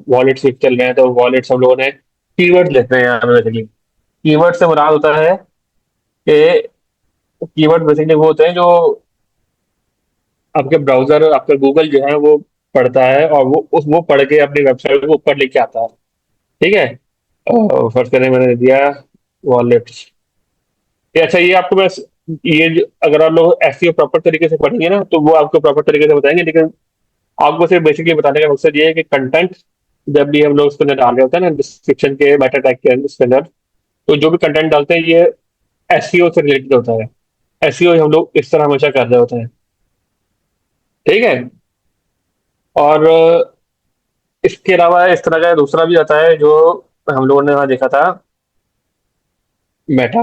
वॉलेट्स चल रहे हैं तो वॉलेट्स हम लोगों ने कीवर्ड लिखते हैं यहाँ पे बेसिकली। कीवर्ड से मुराद होता है कि कीवर्ड बेसिकली वो होते हैं जो आपके ब्राउजर, आपका गूगल जो है वो पढ़ता है और वो पढ़ के अपनी वेबसाइट को ऊपर लेके आता है। ठीक है, फर्ज करें मैंने दिया वॉलेट्स। ये अच्छा, ये आपको मैं अगर आप लोग एसईओ प्रॉपर तरीके से पढ़ेंगे ना तो वो आपको प्रॉपर तरीके से बताएंगे, लेकिन आपको सिर्फ बेसिकली बताने का मकसद ये है कि कंटेंट जब भी हम लोग उसके अंदर डाल रहे होते हैं ना डिस्क्रिप्शन के मेटा टैग के उसके अंदर, तो जो भी कंटेंट डालते हैं ये एसईओ से रिलेटेड होता है। एसईओ हम लोग इस तरह हमेशा कर रहे होते हैं। ठीक है, और इसके अलावा इस तरह का दूसरा भी आता है जो हम लोगों ने वहाँ देखा था, मेटा।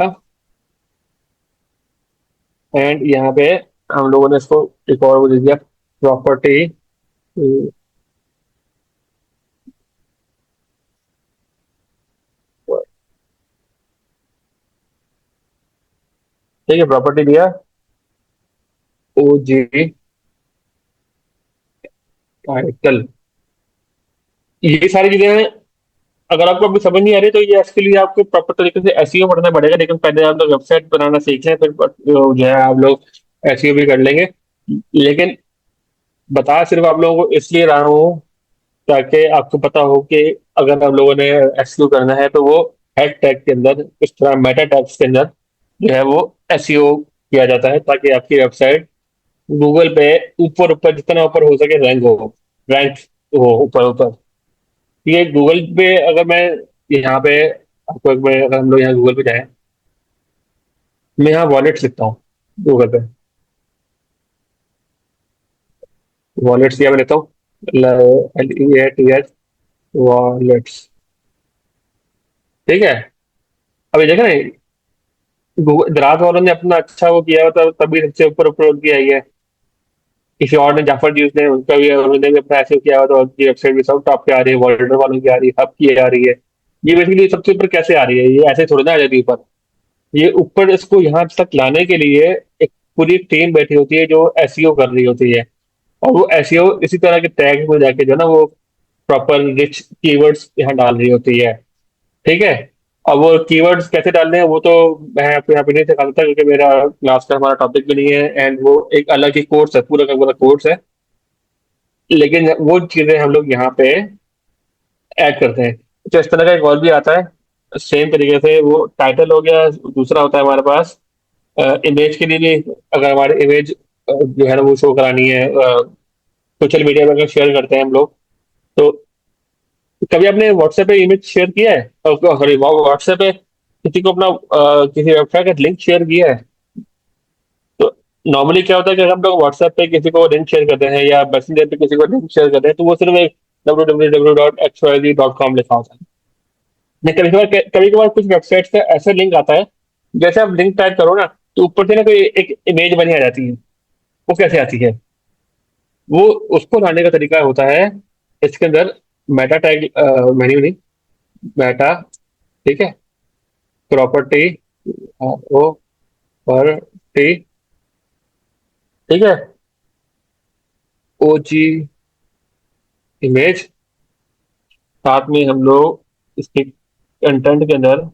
एंड यहाँ पे हम लोगों ने इसको एक और वो दे दिया, प्रॉपर्टी। ठीक है, प्रॉपर्टी दिया ओ जी टाइटल। ये सारी चीजें अगर आपको अभी समझ नहीं आ रही तो ये इसके लिए आपको प्रॉपर तरीके से एसईओ पढ़ना पड़ेगा, लेकिन पहले आप लोग वेबसाइट बनाना सीख लें, फिर जो है आप लोग एसईओ भी कर लेंगे। लेकिन बता सिर्फ आप लोगों को इसलिए रहा हूँ ताकि आपको पता हो कि अगर आप लोगों ने एसईओ करना है तो वो हेड टैग के अंदर, इस तरह मेटा टैग्स के अंदर जो है वो एसईओ किया जाता है, ताकि आपकी वेबसाइट गूगल पे ऊपर ऊपर जितना ऊपर हो सके रैंक हो ऊपर ऊपर। ये गूगल पे अगर मैं यहाँ पे आपको एक बार, अगर हम लोग यहाँ गूगल पे जाएं, मैं यहाँ वॉलेट्स लिखता हूँ गूगल पे, वॉलेट्स यहाँ पे लिखता हूँ, LEATS वॉलेट्स। ठीक है, अभी देख रहे हैं गूगल दराज वालों ने अपना अच्छा वो किया होता तभी सबसे ऊपर ऊपर उनकी आई है। किसी और ने, जाफर यूज ने, उनका भी, उन्होंने भी अपना ऐसे किया हुआ, तो उनकी वेबसाइट भी सब टॉप पे आ रही है, वर्ल्ड वालों की आ रही है, हब की आ रही है। ये बेसिकली सबसे ऊपर कैसे आ रही है? ये ऐसे थोड़ी ना आ जाती है ऊपर। ये ऊपर इसको यहाँ तक लाने के लिए एक पूरी टीम बैठी होती है जो एसईओ कर रही होती है। और वो एसईओ इसी तरह के टैग में जाके जो है ना, वो प्रॉपर रिच कीवर्ड्स यहाँ डाल रही होती है। ठीक है। अब वो कीवर्ड्स कैसे डालने हैं वो तो मैं आपको यहाँ पे नहीं सिखा सकता, क्योंकि मेरा क्लास का हमारा टॉपिक भी नहीं है, एंड वो एक अलग ही कोर्स है, पूरा का पूरा कोर्स है। लेकिन वो चीजें हम लोग यहाँ पे ऐड करते हैं। तो इस तरह का एक और भी आता है सेम तरीके से, वो टाइटल हो गया। दूसरा होता है हमारे पास इमेज के लिए भी। अगर हमारे इमेज जो है ना वो शो करानी है सोशल मीडिया पर, अगर शेयर करते हैं हम लोग, तो कभी आपने व्हाट्सएप पे इमेज शेयर किया है? सॉरी, व्हाट्सएप पे किसी को अपना किसी वेबसाइट का लिंक शेयर किया है? तो नॉर्मली क्या होता है कि अगर हम लोग व्हाट्सएप पे किसी को लिंक शेयर करते हैं या मैसेंजर पे किसी को लिंक शेयर करते हैं, तो वो सिर्फ एक www.xyz.com लिखा होता है। नहीं, कभी कभार कुछ वेबसाइट्स का ऐसा लिंक आता है, जैसे आप लिंक टाइप करो ना, तो ऊपर से ना कोई एक इमेज बनी आ जाती है। वो कैसे आती है? वो उसको लाने का तरीका होता है इसके अंदर मेटा टैग, मेन्यू नहीं, मेटा, ठीक है, प्रॉपर्टी, ओ पर टी, ठीक है, ओ जी, इमेज। साथ में हम लोग इसके कंटेंट के अंदर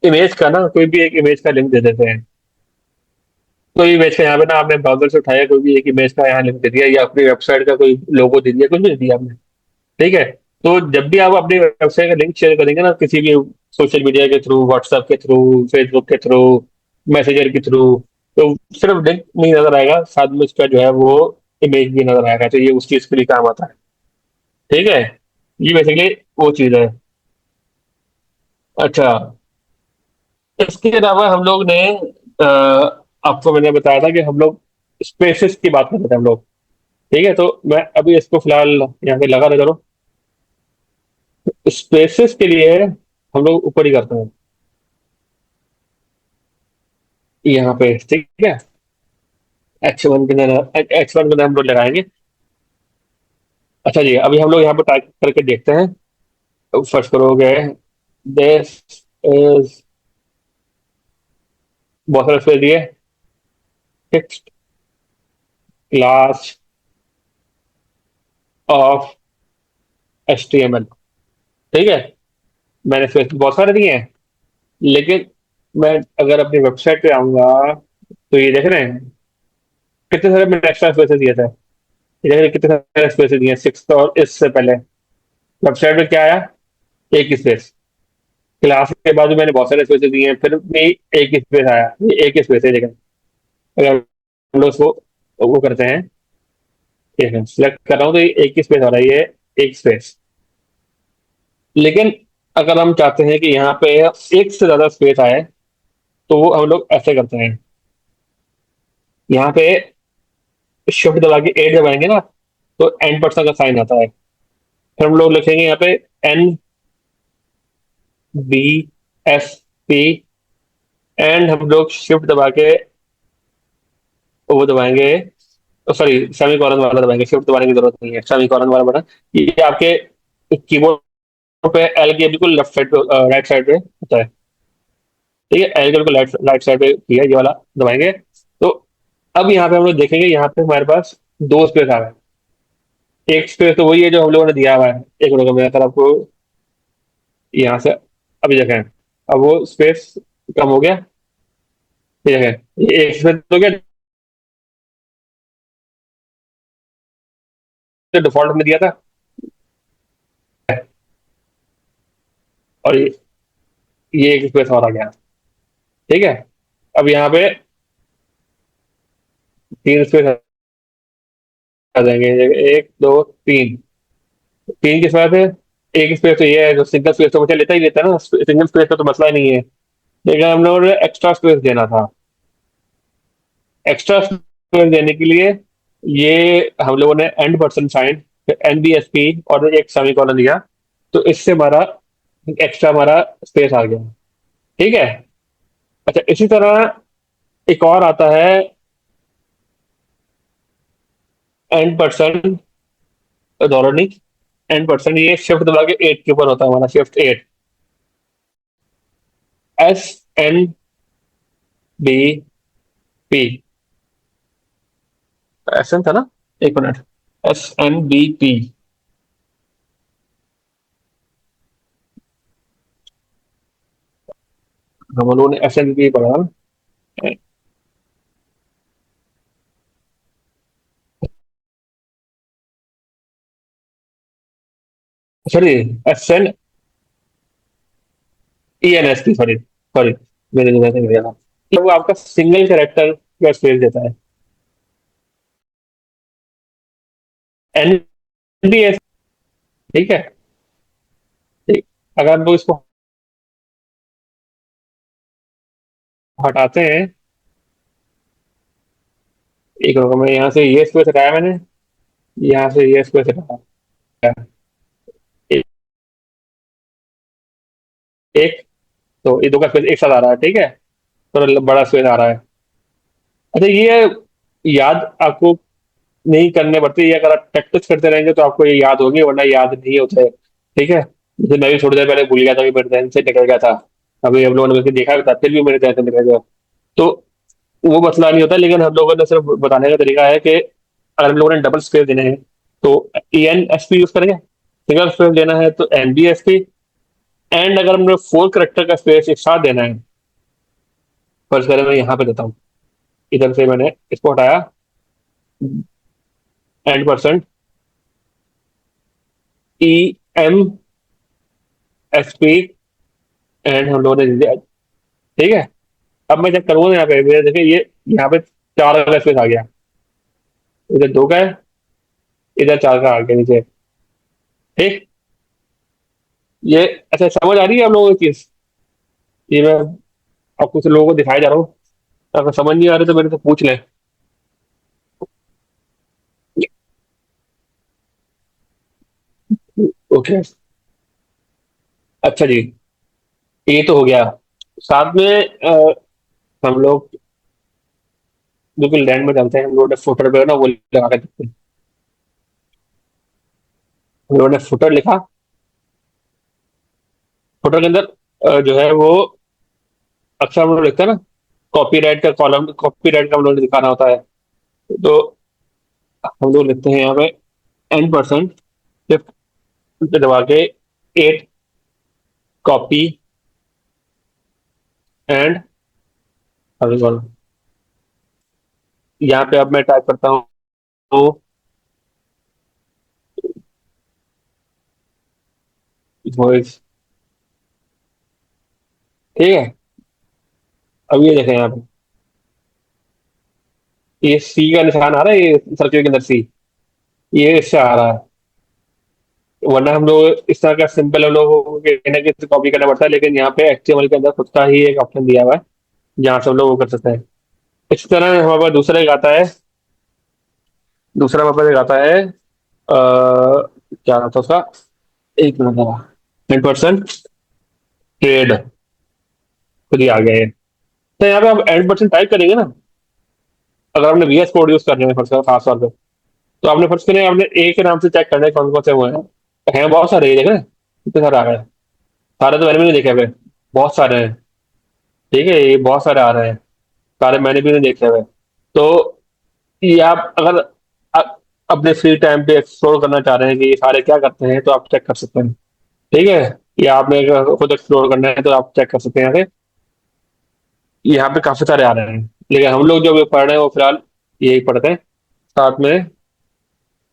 इमेज का ना, कोई भी एक इमेज का लिंक दे देते हैं। कोई इमेज का यहाँ पे ना, आपने ब्राउजर से उठाया कोई भी एक इमेज का यहाँ लिंक दे दिया, या अपनी वेबसाइट का कोई लोगो दे दिया, कुछ भी दे दिया आपने। ठीक है। तो जब भी आप अपनी वेबसाइट का लिंक शेयर करेंगे ना, किसी भी सोशल मीडिया के थ्रू, व्हाट्सएप के थ्रू, फेसबुक के थ्रू, मैसेजर के थ्रू, तो सिर्फ लिंक नहीं नजर आएगा, साथ में उसका जो है वो इमेज भी नजर आएगा। तो ये उस चीज के लिए काम आता है। ठीक है। ये बेसिकली वो चीज है। अच्छा, इसके अलावा हम लोग ने अ, आपको मैंने बताया था कि हम लोग स्पेसेस की बात कर रहे थे हम लोग। ठीक है, तो मैं अभी इसको फिलहाल यहाँ पे लगा रहा करो। स्पेसेस के लिए हम लोग ऊपर ही करते हैं, यहाँ पे, ठीक है। H1 के अंदर, H1 के अंदर हम लोग लगाएंगे। अच्छा जी, अभी हम लोग यहाँ पे टाइप करके देखते हैं। सर्च करोगे, दिस इज, बहुत सारे स्पेस दिए, फिक्स्ड क्लास ऑफ HTML। ठीक है, मैंने स्पेस बहुत सारे दिए हैं। लेकिन मैं अगर अपनी वेबसाइट पे आऊंगा, तो ये देख रहे हैं कितने सारे मैंने एक्स्ट्रा स्पेसेस दिए थे। ये देख रहे हैं कितने सारे स्पेसेस दिए, सिक्स, और इससे पहले वेबसाइट पे क्या आया? एक ही स्पेस। क्लास के बाद भी मैंने बहुत सारे स्पेसेस दिए हैं, फिर भी एक ही स्पेस आया। ये एक ही स्पेस है, लेकिन अगर हम लोग उसको वो करते हैं, ठीक है, सिलेक्ट कर रहा हूँ, तो ये एक ही स्पेस आ रहा है, ये एक स्पेस। लेकिन अगर हम चाहते हैं कि यहाँ पे एक से ज्यादा स्पेस आए, तो वो हम लोग ऐसे करते हैं। यहाँ पे शिफ्ट दबा के एट दबाएंगे ना, तो N% का साइन आता है। फिर हम लोग लिखेंगे यहाँ पे NBSP, एंड हम लोग शिफ्ट दबा के वो दबाएंगे, सॉरी, सेमी कॉलन वाला दबाएंगे, शिफ्ट दबाने की जरूरत नहीं है, सेमी कॉलन वाला बटन। ये आपके कीबोर्ड पे एल के बिल्कुल लेफ्ट साइड पे, राइट साइड पे होता है। ठीक है, एल के बिल्कुल राइट राइट साइड पे किया, ये वाला दबाएंगे। तो अब यहाँ पे हम लोग देखेंगे, यहाँ पे हमारे पास दो स्पेस आ रहे हैं। एक स्पेस तो वही है जो हम लोगों ने दिया हुआ है। एक मिनट, मैं अगर आपको यहाँ से अभी देखें, अब वो स्पेस कम हो गया। ये देखें, ये एक स्पेस हो गया जो डिफॉल्ट में दिया था, और ये एक स्पेस और आ गया। ठीक है। अब यहाँ पे तीन स्पेस आ जाएंगे, एक, दो, तीन। तीन किस बात है? एक स्पेस तो ये है, जो सिंगल स्पेस तो मुझे लेता ही लेता है ना, सिंगल स्पेस का तो मसला ही नहीं है। लेकिन हम लोगों ने एक्स्ट्रा स्पेस देना था। एक्स्ट्रा स्पेस देने के लिए ये हम लोगों ने N% साइन, NBSP और एक सेमी कॉलन दिया। तो इससे हमारा एक्स्ट्रा हमारा स्पेस आ गया। ठीक है। अच्छा, इसी तरह एक और आता है N%, डॉलर नहीं, N%, ये शिफ्ट दबा के 8 के ऊपर होता है हमारा, शिफ्ट 8। SNBP, SN था ना, एक मिनट, SNBP, हम लोगों ने SNBP पढ़ा ना। सॉरी, SNENSP, सॉरी सॉरी, मेरे जगह से गया था। वो आपका सिंगल कैरेक्टर का स्पेस देता है। NBS, ठीक है, ठीक। अगर हम लोग इसको हटाते हैं, एक होगा, मैं यहाँ से ये स्पेस हटाया मैंने, यहाँ से ये स्पेस हटाया, एक, एक, तो ये दो का स्पेस एक साथ आ रहा है, ठीक है, तो बड़ा स्पेस आ रहा है। अच्छा, ये याद आपको नहीं करने पड़ती, ये अगर आप प्रैक्टिस करते रहेंगे तो आपको ये याद होगी, वरना याद नहीं होता है, ठीक है। जैसे मैं भी थोड़ी देर पहले भूल गया था कि मेरे ध्यान से निकल गया था, अभी हम लोगों ने मिलकर देखा भी था, फिर भी मेरे ध्यान से निकल गया। तो वो मसला नहीं होता, लेकिन हम लोगों ने सिर्फ बताने का तरीका है कि अगर हम लोगों ने डबल स्पेस देने हैं तो ENSP यूज करेंगे, सिंगल स्पेस देना है तो NBSP, एंड अगर हमने 4 करेक्टर का स्पेस एक साथ देना है, फर्ज करें मैं यहाँ पे देता हूँ, इधर से मैंने इसको हटाया, N%, EMSP, एंड हम लोगों ने दे दिया, ठीक है। अब मैं चेक करूंगा यहाँ पे, मेरे देखिए ये यहाँ पे 4 का स्पेस आ गया, इधर 2 का है, इधर 4 का आ गया नीचे, ठीक। ये अच्छा समझ आ रही है आप लोगों को चीज, ये मैं आपको कुछ लोगों को दिखाया जा रहा हूँ, अगर समझ नहीं आ रही तो मेरे से पूछ लें। ओके, अच्छा जी, ये तो हो गया। साथ में हम लोग बिल्कुल लैंड में चलते हैं, हम लोगों ने फुटर पे ना वो लगा के देखते हैं। हम लोगों ने फुटर लिखा, फुटर के अंदर जो है वो अक्सर हम लोग लिखते हैं ना, कॉपीराइट का कॉलम, कॉपीराइट का हम लोग ने दिखाना होता है, तो हम लोग लिखते हैं यहाँ पे N%, शिफ्ट दबा के 8 कॉपी एंड, यहाँ पे अब मैं टाइप करता हूँ वॉइस, ठीक है। अब ये देखें यहाँ पे, ये सी का निशान आ रहा है, ये सर्कल के अंदर सी, ये इससे आ रहा है, वरना हम लोग इस तरह का सिंपल हम लोग को कहीं ना कहीं कॉपी करना पड़ता है, लेकिन यहाँ पे HTML के अंदर खुद का ही एक ऑप्शन दिया हुआ है जहाँ से हम लोग वो कर सकते हैं। इस तरह हमारे पास दूसरा एक आता है, दूसरा हमारे पास एक आता है, क्या नाम था उसका, एक मिनट लगा, 10% ट्रेड, खुद ही आ गया ये। तो यहाँ पे आप 10% टाइप करेंगे ना, अगर आपने VS कोड यूज करने में फर्स्ट खास तौर पे, तो आपने फर्स्ट करें, आपने एक के नाम से चेक करना है कौन कौन से हुए हैं बहुत सारे, ये देख रहे हैं कितने सारे आ गए हैं, सारे तो मैंने भी नहीं देखे हुए, बहुत सारे हैं, ठीक है, ये बहुत सारे आ रहे हैं, सारे मैंने भी नहीं देखे हुए। तो ये आप अगर अ- अपने फ्री टाइम पे एक्सप्लोर करना चाह रहे हैं कि ये सारे क्या करते हैं, तो आप चेक कर सकते हैं, ठीक है। या आपने अगर खुद एक्सप्लोर करना है तो आप चेक कर सकते हैं, यहाँ पे यहाँ पे काफी सारे आ रहे हैं, लेकिन हम लोग जो भी पढ़ रहे हैं वो फिलहाल यही पढ़ते हैं, साथ में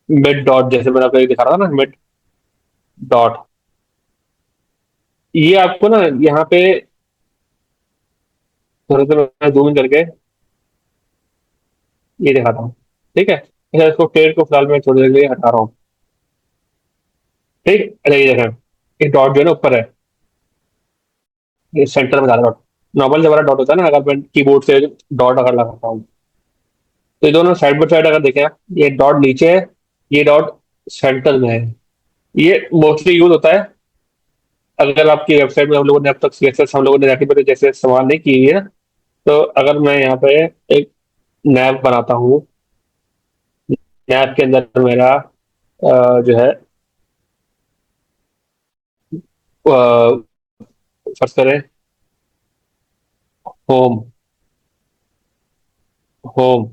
मिड डॉट, जैसे मैंने आपको एक दिखा रहा था ना, मिड डॉट, ये आपको ना यहाँ पे थोड़ा सा मैं जूम इन करके ये दिखाता हूँ, ठीक है। अच्छा, इसको पेड़ को फिलहाल मैं थोड़ी देर के लिए हटा रहा हूँ, ठीक। अच्छा, ये देखें, ये डॉट जो है ना ऊपर है, ये सेंटर में डाला डॉट, नॉर्मल जो वाला डॉट होता है ना, अगर मैं कीबोर्ड से डॉट अगर लगाता हूँ, तो ये दोनों साइड बाय साइड अगर देखें आप, ये डॉट नीचे है, ये डॉट सेंटर में है। ये मोस्टली यूज होता है अगर आपकी वेबसाइट में हम लोगों ने अब तक CSS हम लोगों ने जाके जैसे इस्तेमाल नहीं की है ना, तो अगर मैं यहाँ पे एक नैव बनाता हूँ, नैव के अंदर मेरा जो है फर्ज करें होम, होम,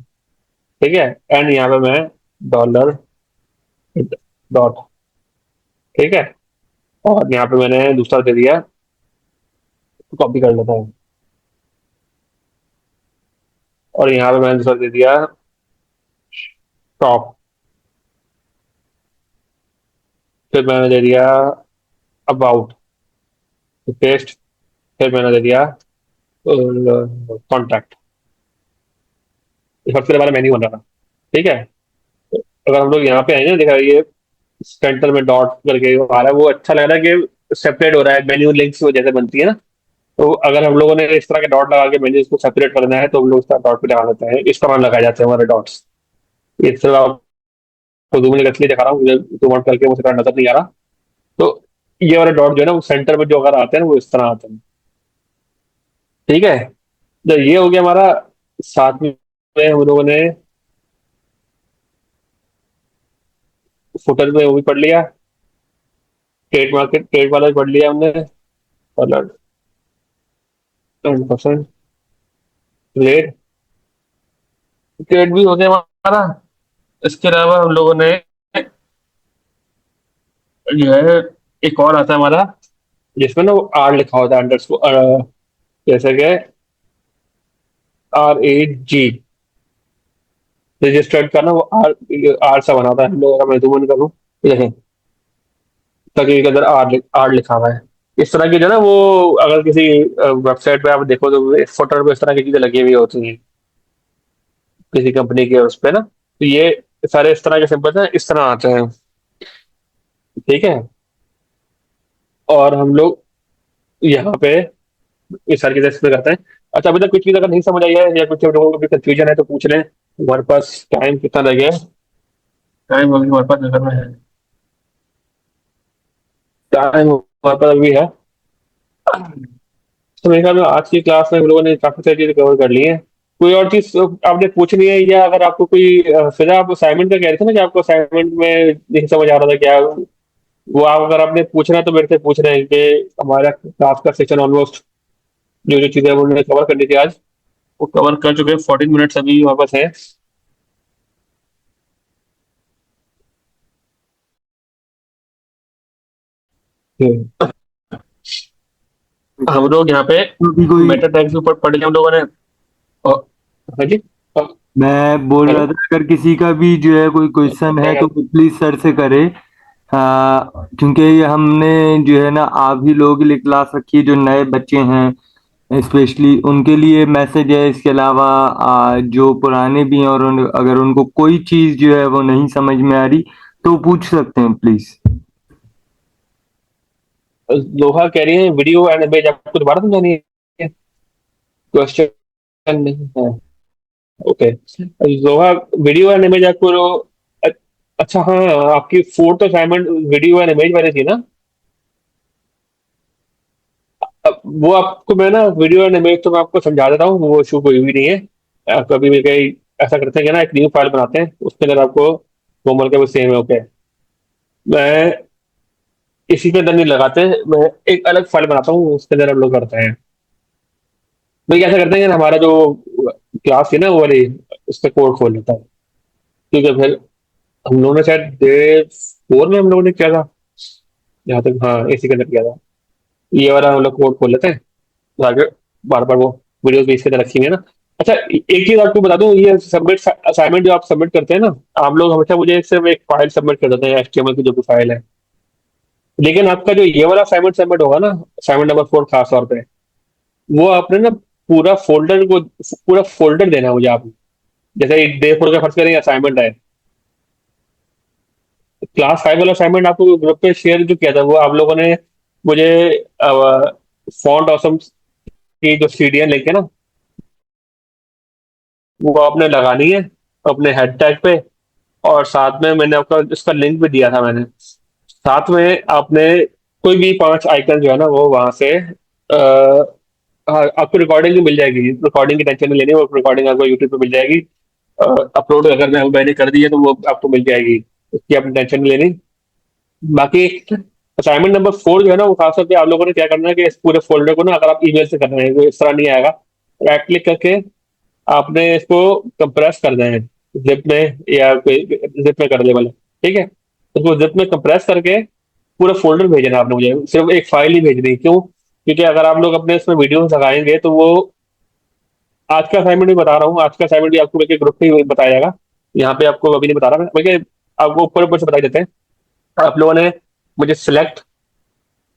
ठीक है, एंड यहाँ पे मैं डॉलर डॉट, ठीक है, और यहाँ पे मैंने दूसरा दे दिया, कॉपी कर लेता हूँ, और यहाँ पे मैंने दूसरा दे दिया टॉप, फिर मैंने दे दिया अबाउट, पेस्ट, फिर मैंने दे दिया कॉन्टैक्ट। सबसे हमारा मेन्यू बन रहा था, ठीक है। अगर हम लोग यहाँ पे आएंगे, देखा ये सेंटर में डॉट करके आ रहा है, वो अच्छा लग रहा है कि सेपरेट हो रहा है, मेन्यू लिंक्स की वजह से बनती है ना। तो अगर हम लोगों ने इस तरह के डॉट लगा के मेन्यू को सेपरेट करना है, तो हम लोग इस तरह डॉट पे लगा देते हैं, इस तरह लगाए जाते हैं हमारे डॉट्स। इस तरह आपको 2 मिनट इसलिए दिखा रहा हूँ, मुझे 2 मिनट करके मुझे नजर नहीं आ रहा। तो ये वाले डॉट जो है ना, वो सेंटर में जो अगर आते हैं ना, वो इस तरह आते हैं, ठीक है। तो ये हो गया हमारा। साथ में हम लोगों ने फुटर में वो भी पढ़ लिया, ट्रेड मार्केट, ट्रेड वाला भी पढ़ लिया हमने, colour and percent rate, trade भी हो गया हमारा। इसके अलावा हम लोगों ने जो है एक और आता है हमारा, जिसमें ना वो आर लिखा होता है अंडर, जैसे कि RAG, रजिस्टर्ड का ना वो आर, आर सा बना था। हम लोग अगर मैं जूम इन करूँ, देखें, ताकि के अंदर आर लिखा हुआ है। इस तरह की जो है ना, वो अगर किसी वेबसाइट पे आप देखो तो फोटो पे इस तरह की चीजें लगी हुई होती हैं, किसी कंपनी के उस पे ना। तो ये सारे इस तरह के सिंपल हैं, इस तरह आते हैं, ठीक है। और हम लोग यहाँ पे ये सारी चीजें इसमें करते हैं। अच्छा, अभी तक कुछ चीज अगर नहीं समझ आई है या कुछ लोगों को भी कंफ्यूजन है तो पूछ लें। हमारे पास टाइम कितना रह गया है? टाइम अभी हमारे पास नजर में है, टाइम हमारे पास अभी है। तो मेरे ख्याल में आज की क्लास में हम लोगों ने काफी सारी चीजें कवर कर ली है। कोई और चीज आपने पूछनी है, या अगर आपको कोई फिर आप असाइनमेंट का कह रहे थे ना कि आपको असाइनमेंट में नहीं समझ आ रहा था क्या, वो आप अगर आपने पूछना है तो मेरे से पूछ रहे हैं कि हमारा क्लास का सेशन ऑलमोस्ट, जो जो चीजें हमने कवर करनी थी आज, वो कवर कर चुके हैं। 14 मिनट्स अभी हमारे पास है। हम्म। हम लोग यहाँ पे तो भी कोई मेटा टैग्स के ऊपर पढ़ लिया हम लोगों ने। और हाँ जी, मैं बोल हेलो, रहा था, अगर किसी का भी जो है कोई क्वेश्चन क्या है कह तो प्लीज सर से करे। क्योंकि ये हमने जो है ना आप ही लोगों के लिए क्लास रखी है, जो नए बच्चे हैं स्पेशली उनके लिए मैसेज है। इसके अलावा जो पुराने भी हैं और अगर उनको कोई चीज जो है वो नहीं समझ में आ रही तो पूछ सकते हैं प्लीज। लोहा कह रही है वीडियो एंड इमेज आपको दोबारा समझानी है, क्वेश्चन नहीं है। ओके, लोहा, वीडियो एंड इमेज आपको अ- अच्छा हाँ, आपकी fourth assignment video and image वाली थी ना। अब वो आपको मैं ना वीडियो एंड इमेज तो मैं आपको समझा देता हूँ, वो इशू कोई भी नहीं है। कभी भी कहीं ऐसा करते हैं कि ना, एक न्यू फाइल बनाते हैं, उसके अंदर आपको नॉर्मल के वो सेम है, ओके। मैं इसी के अंदर नहीं लगाते, मैं एक अलग फाइल बनाता हूँ, उसके अंदर हम लोग करते हैं। भाई कैसा करते हैं कि हमारा जो क्लास थी ना वो वाली, उसका कोड खोल लेता है, ठीक है। फिर हम लोगों ने शायद डे 4 में हम लोगों ने किया था, जहाँ तक, हाँ, इसी के अंदर किया था। ये वाला हम लोग कोड खोल लेते हैं, तो आगे बार बार वो वीडियोस भी इसके अंदर रखी हुई है ना। अच्छा, एक चीज आपको बता दूं, ये सबमिट असाइनमेंट जो आप सबमिट करते हैं ना, आप लोग हमेशा मुझे सिर्फ एक फाइल सबमिट कर देते हैं, HTML की जो भी फाइल है। लेकिन आपका जो ये वाला असाइनमेंट सबमिट होगा ना, असाइनमेंट नंबर 4 खास तौर पे, वो आपने ना पूरा फोल्डर देना है मुझे आप। जैसे डे 4 का फर्ज करें असाइनमेंट है, क्लास 5 वाला असाइनमेंट आपको ग्रुप पे शेयर जो किया था, वो आप लोगों ने मुझे फॉन्ट ऑसम की जो CDN लिंक है ना, वो आपने लगानी है अपने हेड टैग पे। और साथ में मैंने आपका इसका लिंक भी दिया था मैंने। साथ में आपने कोई भी 5 आइकन जो है ना, वो वहां से हाँ, आपको रिकॉर्डिंग भी मिल जाएगी, रिकॉर्डिंग की टेंशन नहीं लेनी, वो रिकॉर्डिंग आपको यूट्यूब पे मिल जाएगी। अपलोड अगर मैंने कर दी है तो वो आपको मिल जाएगी, उसकी आपने टेंशन नहीं लेनी। बाकी असाइनमेंट नंबर 4 जो है ना, वो खास तौर पे आप लोगों ने क्या करना है कि इस पूरे फोल्डर को ना, अगर आप ईमेल से कर रहे हैं तो इस तरह नहीं आएगा। राइट क्लिक करके आपने इसको कंप्रेस करना है जिप में, या कोई जिप में कर दे वाले, ठीक है। उसको जिप में कंप्रेस करके पूरा फोल्डर भेजना है आपने मुझे, सिर्फ एक फाइल ही भेजनी। क्यों? क्योंकि अगर आप लोग अपने इसमें वीडियो लगाएंगे तो वो, आज का असाइनमेंट भी बता रहा हूँ, आज का असाइनमेंट भी आपको बल्कि ग्रुप में ही बताया जाएगा, यहाँ पे आपको अभी नहीं बता रहा मैं, बल्कि आपको ऊपर ऊपर से बता ही देते हैं। आप लोगों ने मुझे सिलेक्ट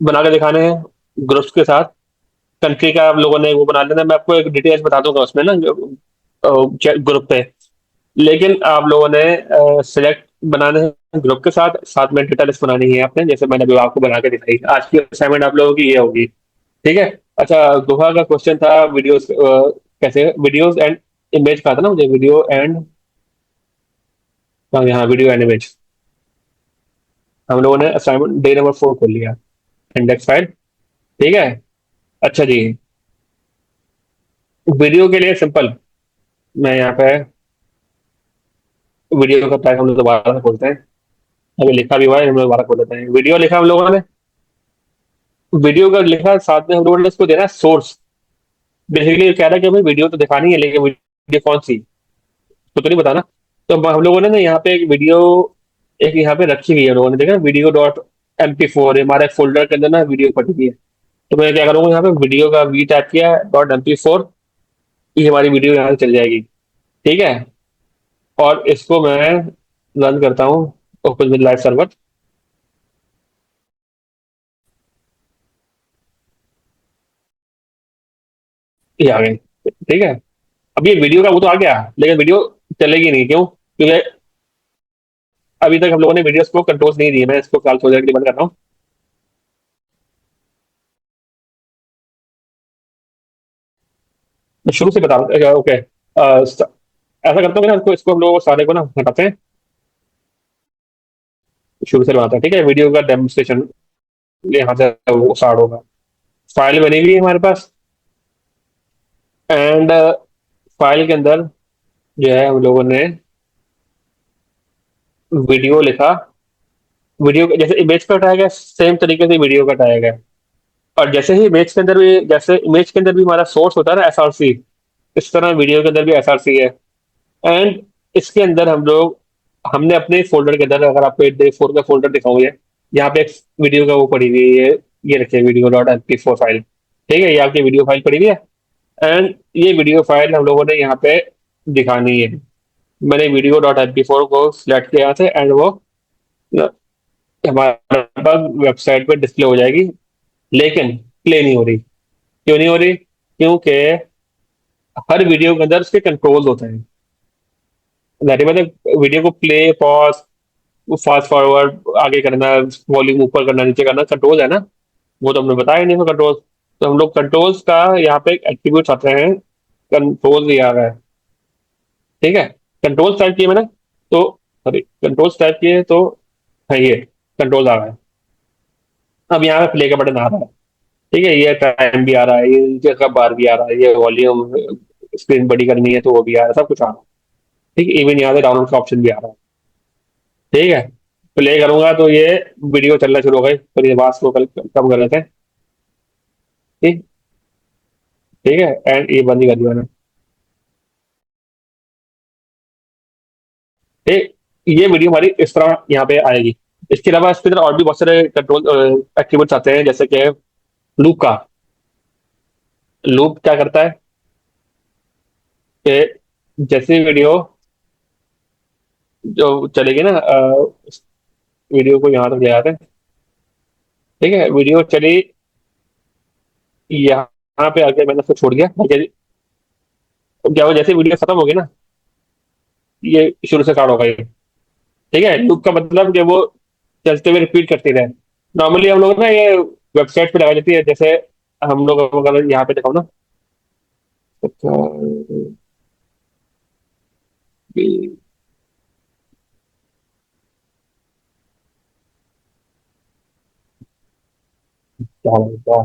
बना के दिखाने हैं ग्रुप्स के साथ। कंट्री का आप लोगों ने वो बना लेना, मैं आपको एक डिटेल्स बता दूंगा उसमें ना ग्रुप पे। लेकिन आप लोगों ने सिलेक्ट बनाने हैं ग्रुप के साथ, साथ में डिटेल्स बनानी है आपने, जैसे मैंने अभी आपको बना के दिखाई। आज की असाइनमेंट आप लोगों की ये होगी, ठीक है। अच्छा, दोहा का क्वेश्चन था वीडियोस, कैसे वीडियोस एंड इमेज का था ना मुझे, वीडियो एंड, हाँ यहाँ वीडियो एंड इमेज। हम लोगों ने असाइनमेंट डे नंबर 4 खोल लिया, इंडेक्स फाइल, ठीक है। अच्छा जी, वीडियो के लिए सिंपल, मैं यहाँ पे वीडियो का टैग हम लोग दोबारा से खोलते हैं। अभी लिखा भी हुआ है, हम लोग दोबारा खोल लेते हैं। वीडियो लिखा हम लोगों ने, वीडियो का लिखा, साथ में हम लोगों ने इसको देना है सोर्स। बेसिकली कह रहा है कि हमें वीडियो तो दिखानी है, लेकिन वीडियो कौन सी तो नहीं बताना। तो हम लोगों ने ना यहाँ पे एक वीडियो, एक यहाँ पे रखी हुई है, हम लोगों ने देखा वीडियो.mp4, हमारे फोल्डर के अंदर ना वीडियो पड़ी हुई है। तो मैं क्या करूँगा, यहाँ पे वीडियो का वी टाइप किया .mp4, ये हमारी वीडियो यहाँ से चल जाएगी, ठीक है। और इसको मैं रन करता हूँ, ओपन विद लाइव सर्वर, ये आ गई, ठीक है। अब ये वीडियो का वो तो आ गया, लेकिन वीडियो चलेगी नहीं, क्यों? क्योंकि अभी तक हम लोगों ने वीडियोस को कंट्रोल नहीं दिए। मैं इसको कल थोड़ी देर के लिए बंद कर रहा हूँ, मैं शुरू से बता रहा हूँ, ओके। ऐसा करते हैं ना, इसको इसको हम लोग सारे को ना हटाते हैं, शुरू से बनाते हैं, ठीक है। वीडियो का डेमोन्स्ट्रेशन यहाँ से वो स्टार्ट होगा। फाइल बनी हुई है हमारे पास, एंड फाइल के अंदर जो है हम लोगों ने वीडियो लिखा। वीडियो जैसे इमेज का टैग है, सेम तरीके से वीडियो का टैग है। और जैसे ही इमेज के अंदर भी, जैसे इमेज के अंदर भी हमारा सोर्स होता है ना एसआरसी, इस तरह वीडियो के अंदर भी एसआरसी है। एंड इसके अंदर हम लोग, हमने अपने फोल्डर के अंदर, अगर आपको एक डे 4 का फोल्डर दिखाऊंगे, यहाँ पे एक वीडियो का वो पड़ी हुई है, ये रखिए वीडियो.mp4 फाइल, ठीक है। ये आपकी वीडियो फाइल पड़ी हुई है, एंड ये वीडियो फाइल हम लोगों ने यहाँ पे दिखानी है। मैंने वीडियो.mp4 को सिलेक्ट किया था, एंड वो न, हमारे पास वेबसाइट पे डिस्प्ले हो जाएगी, लेकिन प्ले नहीं हो रही। क्यों नहीं हो रही? क्योंकि हर वीडियो के अंदर उसके कंट्रोल्स होते हैं। मतलब वीडियो को प्ले, पॉज, फास्ट फॉरवर्ड, आगे करना, वॉल्यूम ऊपर करना, नीचे करना, कंट्रोल है ना, वो तो हमने बताया नहीं, कंट्रोल। तो हम लोग कंट्रोल्स का यहाँ पे एट्रीब्यूट्स आते हैं, कंट्रोल ये आ रहा है, ठीक है। कंट्रोल्स टाइप किए मैंने, तो सॉरी, कंट्रोल्स टाइप किए तो है ये कंट्रोल आ रहा है। अब यहाँ पे प्ले का बटन आ रहा है, ठीक है। ये टाइम भी आ रहा है, ये नीचे का बार भी आ रहा है, ये वॉल्यूम, स्क्रीन बड़ी करनी है तो वो भी आ रहा है, सब कुछ आ रहा है, ठीक है। इवन यहाँ पे डाउनलोड का ऑप्शन भी आ रहा है, ठीक है। प्ले करूंगा तो ये वीडियो चलना शुरू हो गई, थोड़ी आवाज को कम कर लेते हैं, ठीक, ठीक है। एंड ये बंद ही कर दिया मैंने, ठीक। ये वीडियो हमारी इस तरह यहाँ पे आएगी। इसके अलावा इसके अंदर और भी बहुत सारे कंट्रोल एक्टिवेट्स आते हैं, जैसे कि लूप का। लूप क्या करता है कि जैसे वीडियो जो चलेगी ना, वीडियो को यहाँ तक ले आते हैं, ठीक है। वीडियो चली, यहाँ पे आके मैंने उसको छोड़ दिया, क्या हुआ, जैसे वीडियो खत्म होगी ना, ये शुरू से स्टार्ट होगा ये, ठीक है। लूप का मतलब कि वो चलते हुए रिपीट करती रहे। नॉर्मली हम लोग ना ये वेबसाइट पे लगाई जाती है, जैसे हम लोग अगर यहाँ पे दिखाओ ना, तो क्या होगा?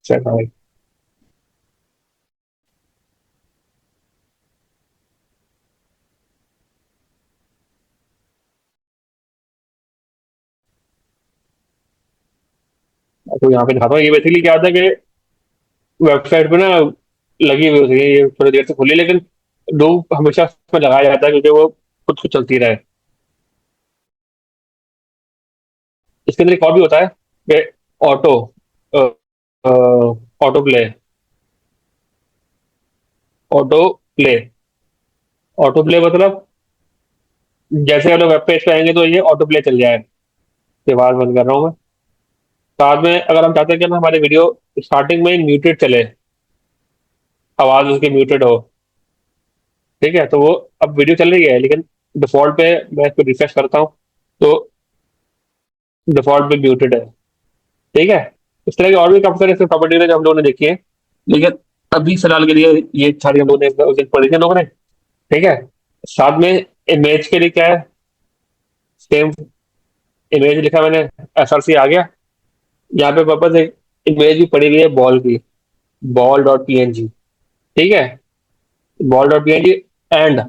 चल भाई। तो यहाँ पे दिखाता हूँ, ये बेसिकली क्या होता है कि वेबसाइट पे ना लगी हुई होती है, ये थोड़ी देर से खुली, लेकिन लोग हमेशा उसमें लगाया जाता है क्योंकि वो खुद खुद चलती रहे। इसके अंदर एक और भी होता है कि auto auto play, auto play, auto play मतलब जैसे हम लोग वेब पेज पे आएंगे तो ये ऑटो प्ले चल जाए। ये आवाज बंद कर रहा हूँ मैं। साथ में अगर हम चाहते हैं कि ना हमारे वीडियो स्टार्टिंग में म्यूटेड चले, आवाज उसकी म्यूटेड हो, ठीक है, तो वो अब वीडियो चल रही है लेकिन डिफॉल्ट पे मैं इसको रिफ्रेश करता हूँ तो डिफॉल्ट पे म्यूटेड है। ठीक है। इस तरह की और भी काफी सारे प्रॉपर्टीज है जो हम लोगों ने देखी है, लेकिन अभी फिलहाल के लिए ये सारी हम लोगों ने उस दिन पढ़ी थी हम लोगों ने। ठीक है। साथ में इमेज के लिए क्या है, सेम इमेज लिखा मैंने, एसआरसी आ गया। यहाँ पे वापस एक इमेज भी पड़ी हुई है बॉल की, बॉल डॉट पीएनजी। ठीक है, बॉल डॉट पीएनजी। एंड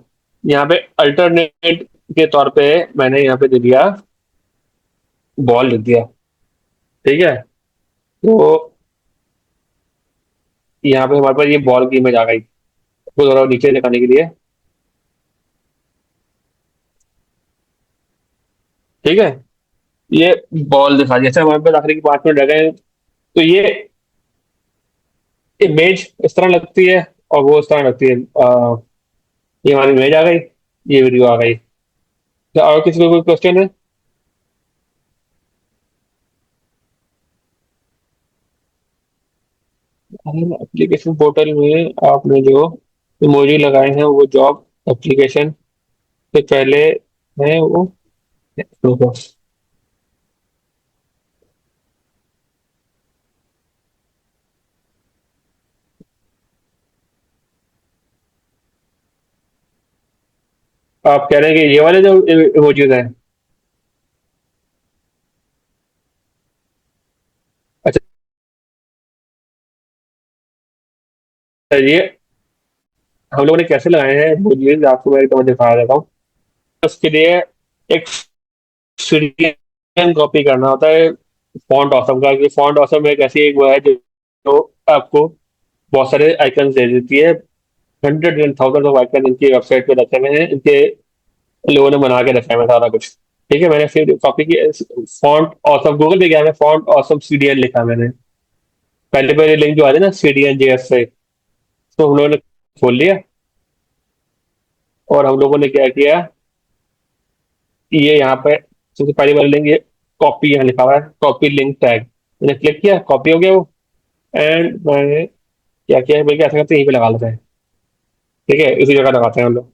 यहाँ पे अल्टरनेट के तौर पे मैंने यहाँ पे दे दिया, बॉल लिख दिया। ठीक है। तो यहाँ पे हमारे पास ये बॉल की इमेज आ गई, उसको थोड़ा नीचे दिखाने के लिए। ठीक है, ये बॉल दिखा दिया। अच्छा, हमारे पास आखिरी के 5 मिनट रह गए हैं, तो ये इमेज इस तरह लगती है और वो इस तरह लगती है। ये हमारी इमेज आ गई, ये वीडियो आ गई। क्या और किसी को कोई क्वेश्चन है? एप्लीकेशन पोर्टल में आपने जो इमोजी लगाए हैं वो जॉब एप्लीकेशन से पहले है वो, रुको। आप कह रहे हैं कि ये वाले जो इमोजीज हैं? अच्छा, ये हम लोगों ने कैसे लगाए हैं इमोजीज, आपको मैं एकदम दिखा देता हूँ। उसके लिए एक सीडीएन कॉपी करना होता है फॉन्ट ऑसम का। कि फॉन्ट ऑसम एक ऐसी एक वो है जो आपको बहुत सारे आइकन्स दे देती है। Hundred and thousand of icon इनकी वेबसाइट पे रखे हुए हैं, इनके लोगों ने बना के रखा है सारा कुछ। ठीक है, मैंने फिर कॉपी की, फॉन्ट ऑसम गूगल पे गया, मैं फॉन्ट ऑसम सीडीएन लिखा मैंने। पहले पहले लिंक जो आते हैं ना सीडीएन जेएस से, तो हम लोगों ने खोल लिया और हम लोगों ने क्या किया, ये यहाँ पे सबसे पहली वाली लिंक, ये कॉपी यहाँ लिखा हुआ है, कॉपी लिंक टैग। मैंने क्लिक किया, कॉपी हो गया वो। एंड मैंने क्या किया, बल्कि ऐसा करते हैं, यहीं पे लगा लेते हैं। ठीक है, इसी जगह लगाते हैं हम लोग।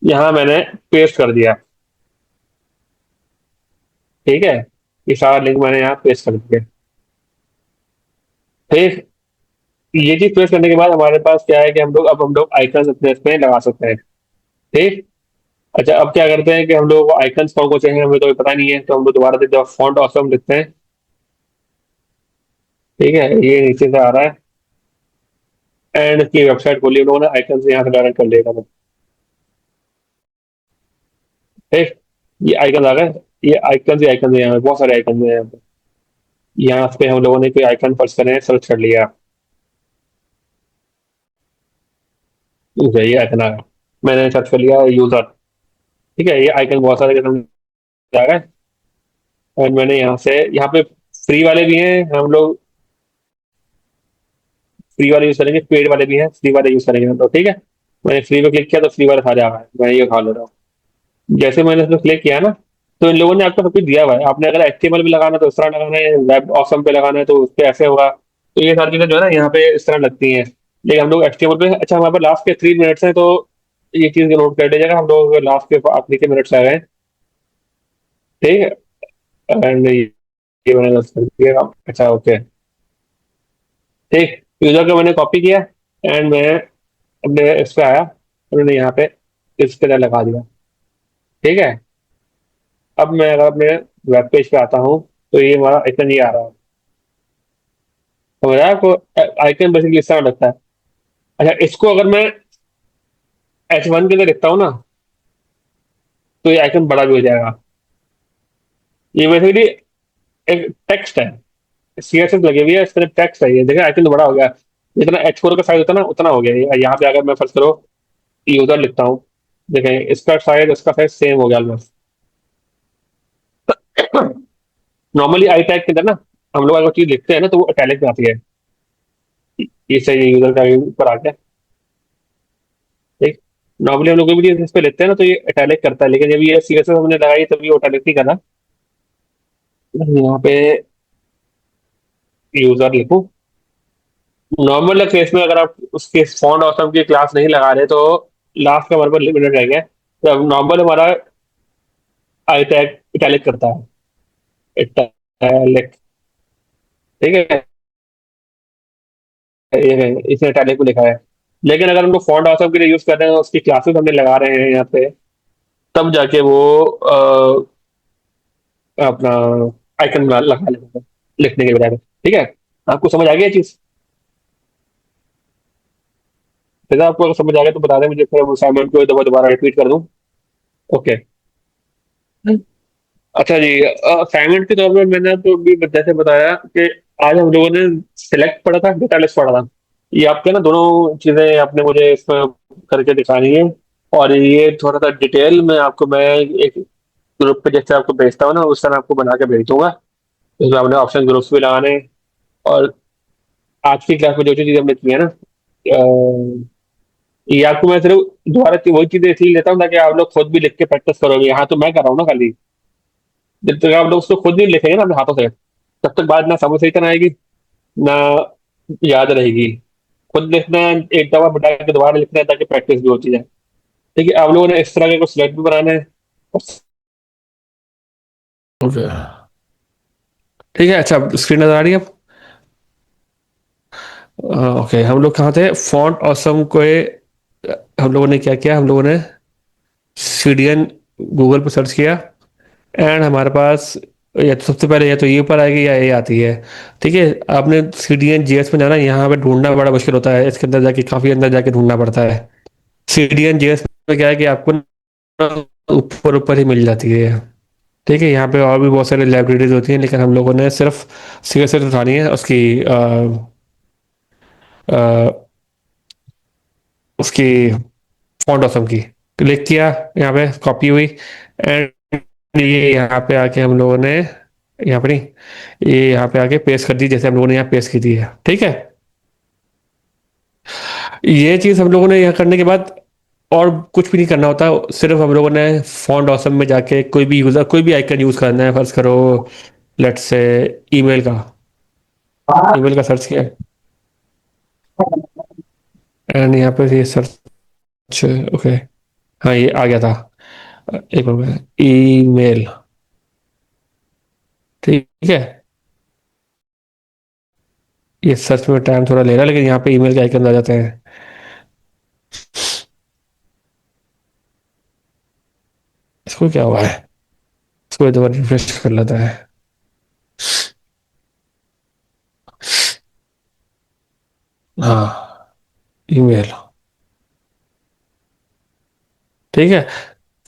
यहाँ मैंने पेस्ट कर दिया। ठीक है, ये सारा लिंक मैंने यहाँ पेस्ट कर दिया। फिर ये चीज पेस्ट करने के बाद हमारे पास क्या है कि हम लोग आइकन अपने इसमें लगा सकते हैं। ठीक। अच्छा, अब क्या करते हैं कि हम लोग आइकन्स कौन कौन से हैं हमें तो पता नहीं है, तो हम लोग दोबारा से जब फॉन्ट ऑसम लिखते हैं। ठीक है, ये नीचे से आ रहा है। एंड की वेबसाइट खोली हम लोगों ने, आइकन से यहाँ से डायरेक्ट कर लिया था। ठीक। ये आइकन आ गए, ये आइकन है, यहाँ पे बहुत सारे आइकन है यहाँ पे। यहाँ पे हम लोगों ने कोई आइकन सर्च करें, सर्च कर लिया, ये आइकन आ गया। मैंने सर्च कर लिया यूजर। ठीक है, ये आइकन बहुत सारे किस्म के आ गए। और मैंने यहाँ से, यहाँ पे फ्री वाले भी हैं, हम लोग फ्री वाले यूज करेंगे, पेड वाले भी हैं, फ्री वाले यूज करेंगे हम लोग। ठीक है, मैंने फ्री पे क्लिक किया तो फ्री वाले सारे आ गए, मैं ये खा ले रहा हूँ। जैसे मैंने इसमें क्लिक किया ना, तो इन लोगों ने आपको सब कुछ दिया हुआ है। आपने अगर एचटीएमएल भी लगाना है तो इस तरह लगाना है, वेब ऑसम पे लगाना है तो उस पे ऐसे होगा। तो ये सारी चीजें जो है ना यहाँ पे इस तरह लगती हैं। लेकिन हम लोग एचटीएमएल पे, अच्छा हमारे पास लास्ट के 3 मिनट्स हैं तो ये चीज नोट कर लीजिएगा, हम लोग लास्ट के आखिरी के मिनट्स आ गए हैं। ठीक है। एंड ये मैंने बस कर दिया। अच्छा, ओके। ठीक, यूजर को मैंने कॉपी किया एंड मैं अपने इस पे आया, उन्होंने यहाँ पे इस तरह लगा दिया। ठीक है। अब मैं अगर अपने वेब पेज पे आता हूँ तो ये हमारा आइकन ये आ रहा है। समझ रहा है आपको? आइकन बेसिकली इस तरह लगता है। अच्छा, इसको अगर मैं H1 के अंदर लिखता हूँ ना, तो ये आइकन बड़ा भी हो जाएगा। ये बेसिकली एक टेक्स्ट है, CSS लगी हुई है, इस तरह टेक्स्ट है। ये देखिए आइकन तो बड़ा हो गया। जितना H4 का साइज होता है ना, उतना हो गया ये। यहाँ पे अगर मैं फर्ज करो यूजर लिखता हूँ, देखें इसका साइज इसका साइज सेम हो गया ऑलमोस्ट। नॉर्मली आई टैग के अंदर ना, हम लोग अगर चीज लिखते हैं ना, तो वो इटैलिक में आती है। ये सही यूजर का ऊपर आ गया। ठीक। नॉर्मली हम लोग कोई भी चीज इस पे लिखते हैं ना, तो ये इटैलिक करता है, लेकिन जब ये CSS हमने लगाई तब ये इटैलिक नहीं करना। यहाँ पे यूजर लिखूं। नॉर्मल केस में अगर आप उसके फॉन्ट ऑसम की क्लास नहीं लगा रहे, तो लास्ट का हमारे पास लिमिटेड रहेंगे। तो अब नॉर्मल हमारा आई टैग इटैलिक करता है, इटैलिक। ठीक है, ये इसने इटैलिक को लिखा है। लेकिन अगर हम लोग फॉन्ट ऑसम के लिए यूज कर रहे हैं, उसकी क्लासेस हमने लगा रहे हैं यहाँ पे, तब जाके वो अपना आइकन लगा लेते हैं लिखने के बजाय। ठीक है, आपको समझ आ गया ये चीज? फिर आपको अगर समझ आ गया तो बता दें मुझे, फिर असाइनमेंट को दोबारा रिपीट कर दूं। ओके। अच्छा जी, असाइनमेंट के तौर पर मैंने तो भी जैसे बताया कि आज हम लोगों ने सिलेक्ट पढ़ा था, डेटा लिस्ट पढ़ा था। ये आपके ना दोनों चीजें आपने मुझे इसमें करके दिखानी है। और ये थोड़ा सा डिटेल में आपको मैं एक ग्रुप पे जैसे आपको भेजता हूँ ना, उस तरह आपको बना के भेज दूंगा। इसमें आपने ऑप्शन ग्रुप्स भी लगाने हैं। और आज की क्लास में जो जो चीजें हमने की है ना, ये आपको मैं सिर्फ दोबारा वही चीजें इसलिए लेता हूँ ताकि आप लोग खुद भी लिख के प्रैक्टिस करोगे। यहाँ तो मैं कर रहा हूँ ना खाली। जब तक आप लोग उसको खुद नहीं लिखेंगे ना अपने हाथों से, तब तक बात ना समझ सही तरह आएगी, ना याद रहेगी। खुद लिखना है, एक दफा बिठा के दोबारा लिखना है, ताकि प्रैक्टिस भी होती जाए। ठीक है, आप लोगों ने इस तरह के कुछ स्लाइड भी बनाने हैं। ओके, ठीक है। अच्छा, स्क्रीन नजर आ रही है अब? ओके, हम लोग कहाँ थे? फॉन्ट ऑसम को हम लोगों ने क्या किया? हम लोगों ने सीडीएन गूगल पर सर्च किया, एंड हमारे पास या तो सबसे पहले या तो ये ऊपर आएगी या ये आती है। ठीक है, आपने सीडीएन जीएस में जाना, यहाँ पे ढूंढना बड़ा मुश्किल होता है, इसके अंदर जाके काफ़ी अंदर जाके ढूंढना पड़ता है। सीडीएन जीएस में क्या है कि आपको ना ऊपर ऊपर ही मिल जाती है। ठीक है, यहाँ पे और भी बहुत सारी लाइब्रेरीज होती हैं, लेकिन हम लोगों ने सिर्फ सीएसएस उठानी है उसकी अ, उसकी फॉन्ट ऑसम की। क्लिक किया, यहाँ पे कॉपी हुई, एंड ये यहाँ पे आके हम लोगों ने, यहाँ पे नहीं, ये यहाँ पे आके पेस्ट कर दी, जैसे हम लोगों ने यहाँ पेस्ट की थी है। ठीक है, ये चीज़ हम लोगों ने यहाँ करने के बाद और कुछ भी नहीं करना होता। सिर्फ हम लोगों ने फॉन्ट ऑसम में जाके कोई भी यूज़र कोई भी आइकन यूज़ करना है। फर्ज करो लेट्स से ईमेल का, ईमेल का सर्च किया, एंड यहाँ पे ये सर्च। ओके, हाँ ये आ गया था। एक मिनट, ईमेल। ठीक है, ये सर्च में टाइम थोड़ा ले रहा है, लेकिन यहाँ पे ईमेल के आइकन आ जाते हैं। इसको क्या हुआ है? इसको एक बार रिफ्रेश कर लेता है। हाँ, ईमेल। ठीक है,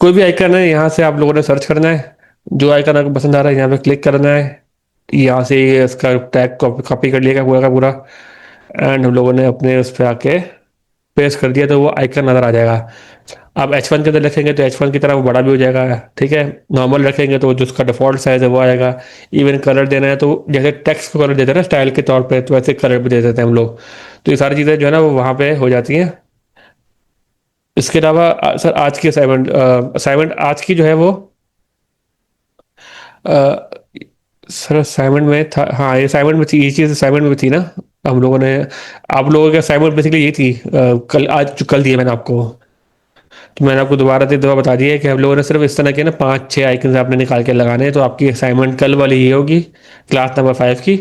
कोई भी आइकन है, यहाँ से आप लोगों ने सर्च करना है। जो आइकन आपको पसंद आ रहा है यहाँ पे क्लिक करना है। यहाँ से ये इसका टैग कॉपी कर लिएगा पूरा का पूरा, एंड हम लोगों ने अपने उस पर आके पेस्ट कर दिया, तो वो आइकन नजर आ जाएगा। आप H1 के अंदर रखेंगे तो H1 की तरह वो बड़ा भी हो जाएगा। ठीक है, नॉर्मल रखेंगे तो जो उसका डिफॉल्ट साइज है वो आएगा। इवन कलर देना है तो जैसे टेक्स्ट को कलर देते हैं ना स्टाइल के तौर पे, तो वैसे कलर भी दे देते हैं हम लोग। तो ये सारी चीज़ें जो है ना वो वहाँ पे हो जाती हैं। इसके अलावा सर आज की असाइनमेंट, असाइनमेंट आज की जो है वो अ, सर असाइनमेंट में था, हाँ ये असाइनमेंट में थी, ये चीज़ असाइनमेंट में थी ना हम लोगों ने। आप लोगों की असाइनमेंट बेसिकली ये थी, कल आज जो कल दिए मैंने आपको, तो मैंने आपको दोबारा से दवा बता दी है कि हम लोगों ने सिर्फ इस तरह के ना 5-6 आइकन आपने निकाल के लगाने हैं। तो आपकी असाइनमेंट कल वाली ये होगी, क्लास नंबर 5 की।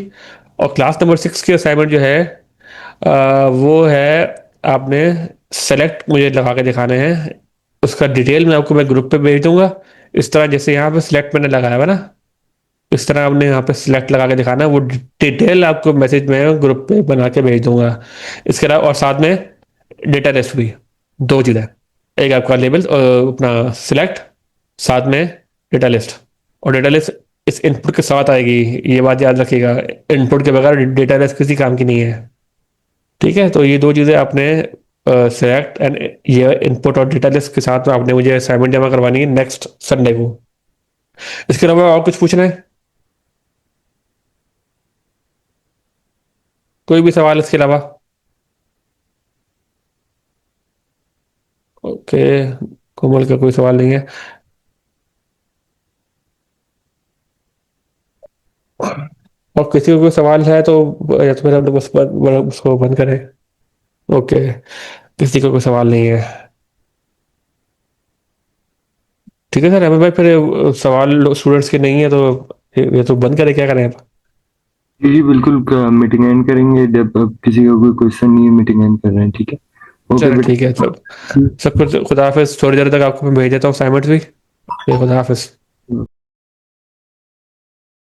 और क्लास नंबर 6 की असाइनमेंट जो है वो है, आपने सेलेक्ट मुझे लगा के दिखाने हैं। उसका डिटेल मैं आपको मैं ग्रुप पे भेज दूंगा, इस तरह जैसे यहाँ पे सिलेक्ट मैंने लगाया हुआ ना, इस तरह आपने यहाँ पे सिलेक्ट लगा के दिखाना, वो डिटेल आपको मैसेज में ग्रुप पे बना के भेज दूंगा। इसके अलावा और साथ में डेटा रेस्ट भी, दो चीज़ें, एक आपका लेबल अपना सिलेक्ट, साथ में डेटा लिस्ट। और डेटा लिस्ट इस इनपुट के साथ आएगी, ये बात याद रखिएगा, इनपुट के बगैर डेटा लिस्ट किसी काम की नहीं है। ठीक है, तो ये दो चीज़ें आपने सिलेक्ट एंड ये इनपुट और डेटा लिस्ट के साथ में आपने मुझे असाइनमेंट जमा करवानी है नेक्स्ट संडे को। इसके अलावा और कुछ पूछना है? कोई भी सवाल इसके अलावा? ओके, कोमल का कोई सवाल नहीं है। और किसी को कोई सवाल है तो या तो फिर हम लोग उसको बंद करें। ओके, किसी को कोई सवाल नहीं है। ठीक है सर, हमें भाई फिर सवाल स्टूडेंट्स के नहीं है तो ये तो बंद करें, क्या करें आप? जी जी बिल्कुल, मीटिंग एंड करेंगे जब किसी का कोई क्वेश्चन नहीं है, मीटिंग एंड कर रहे हैं, ठीक है। ओके चलो ठीक बेटा। है, सब सब कुछ खुदा हाफिज। थोड़ी देर तक आपको मैं भेज देता हूँ असाइनमेंट भी। फिर खुदा हाफिज।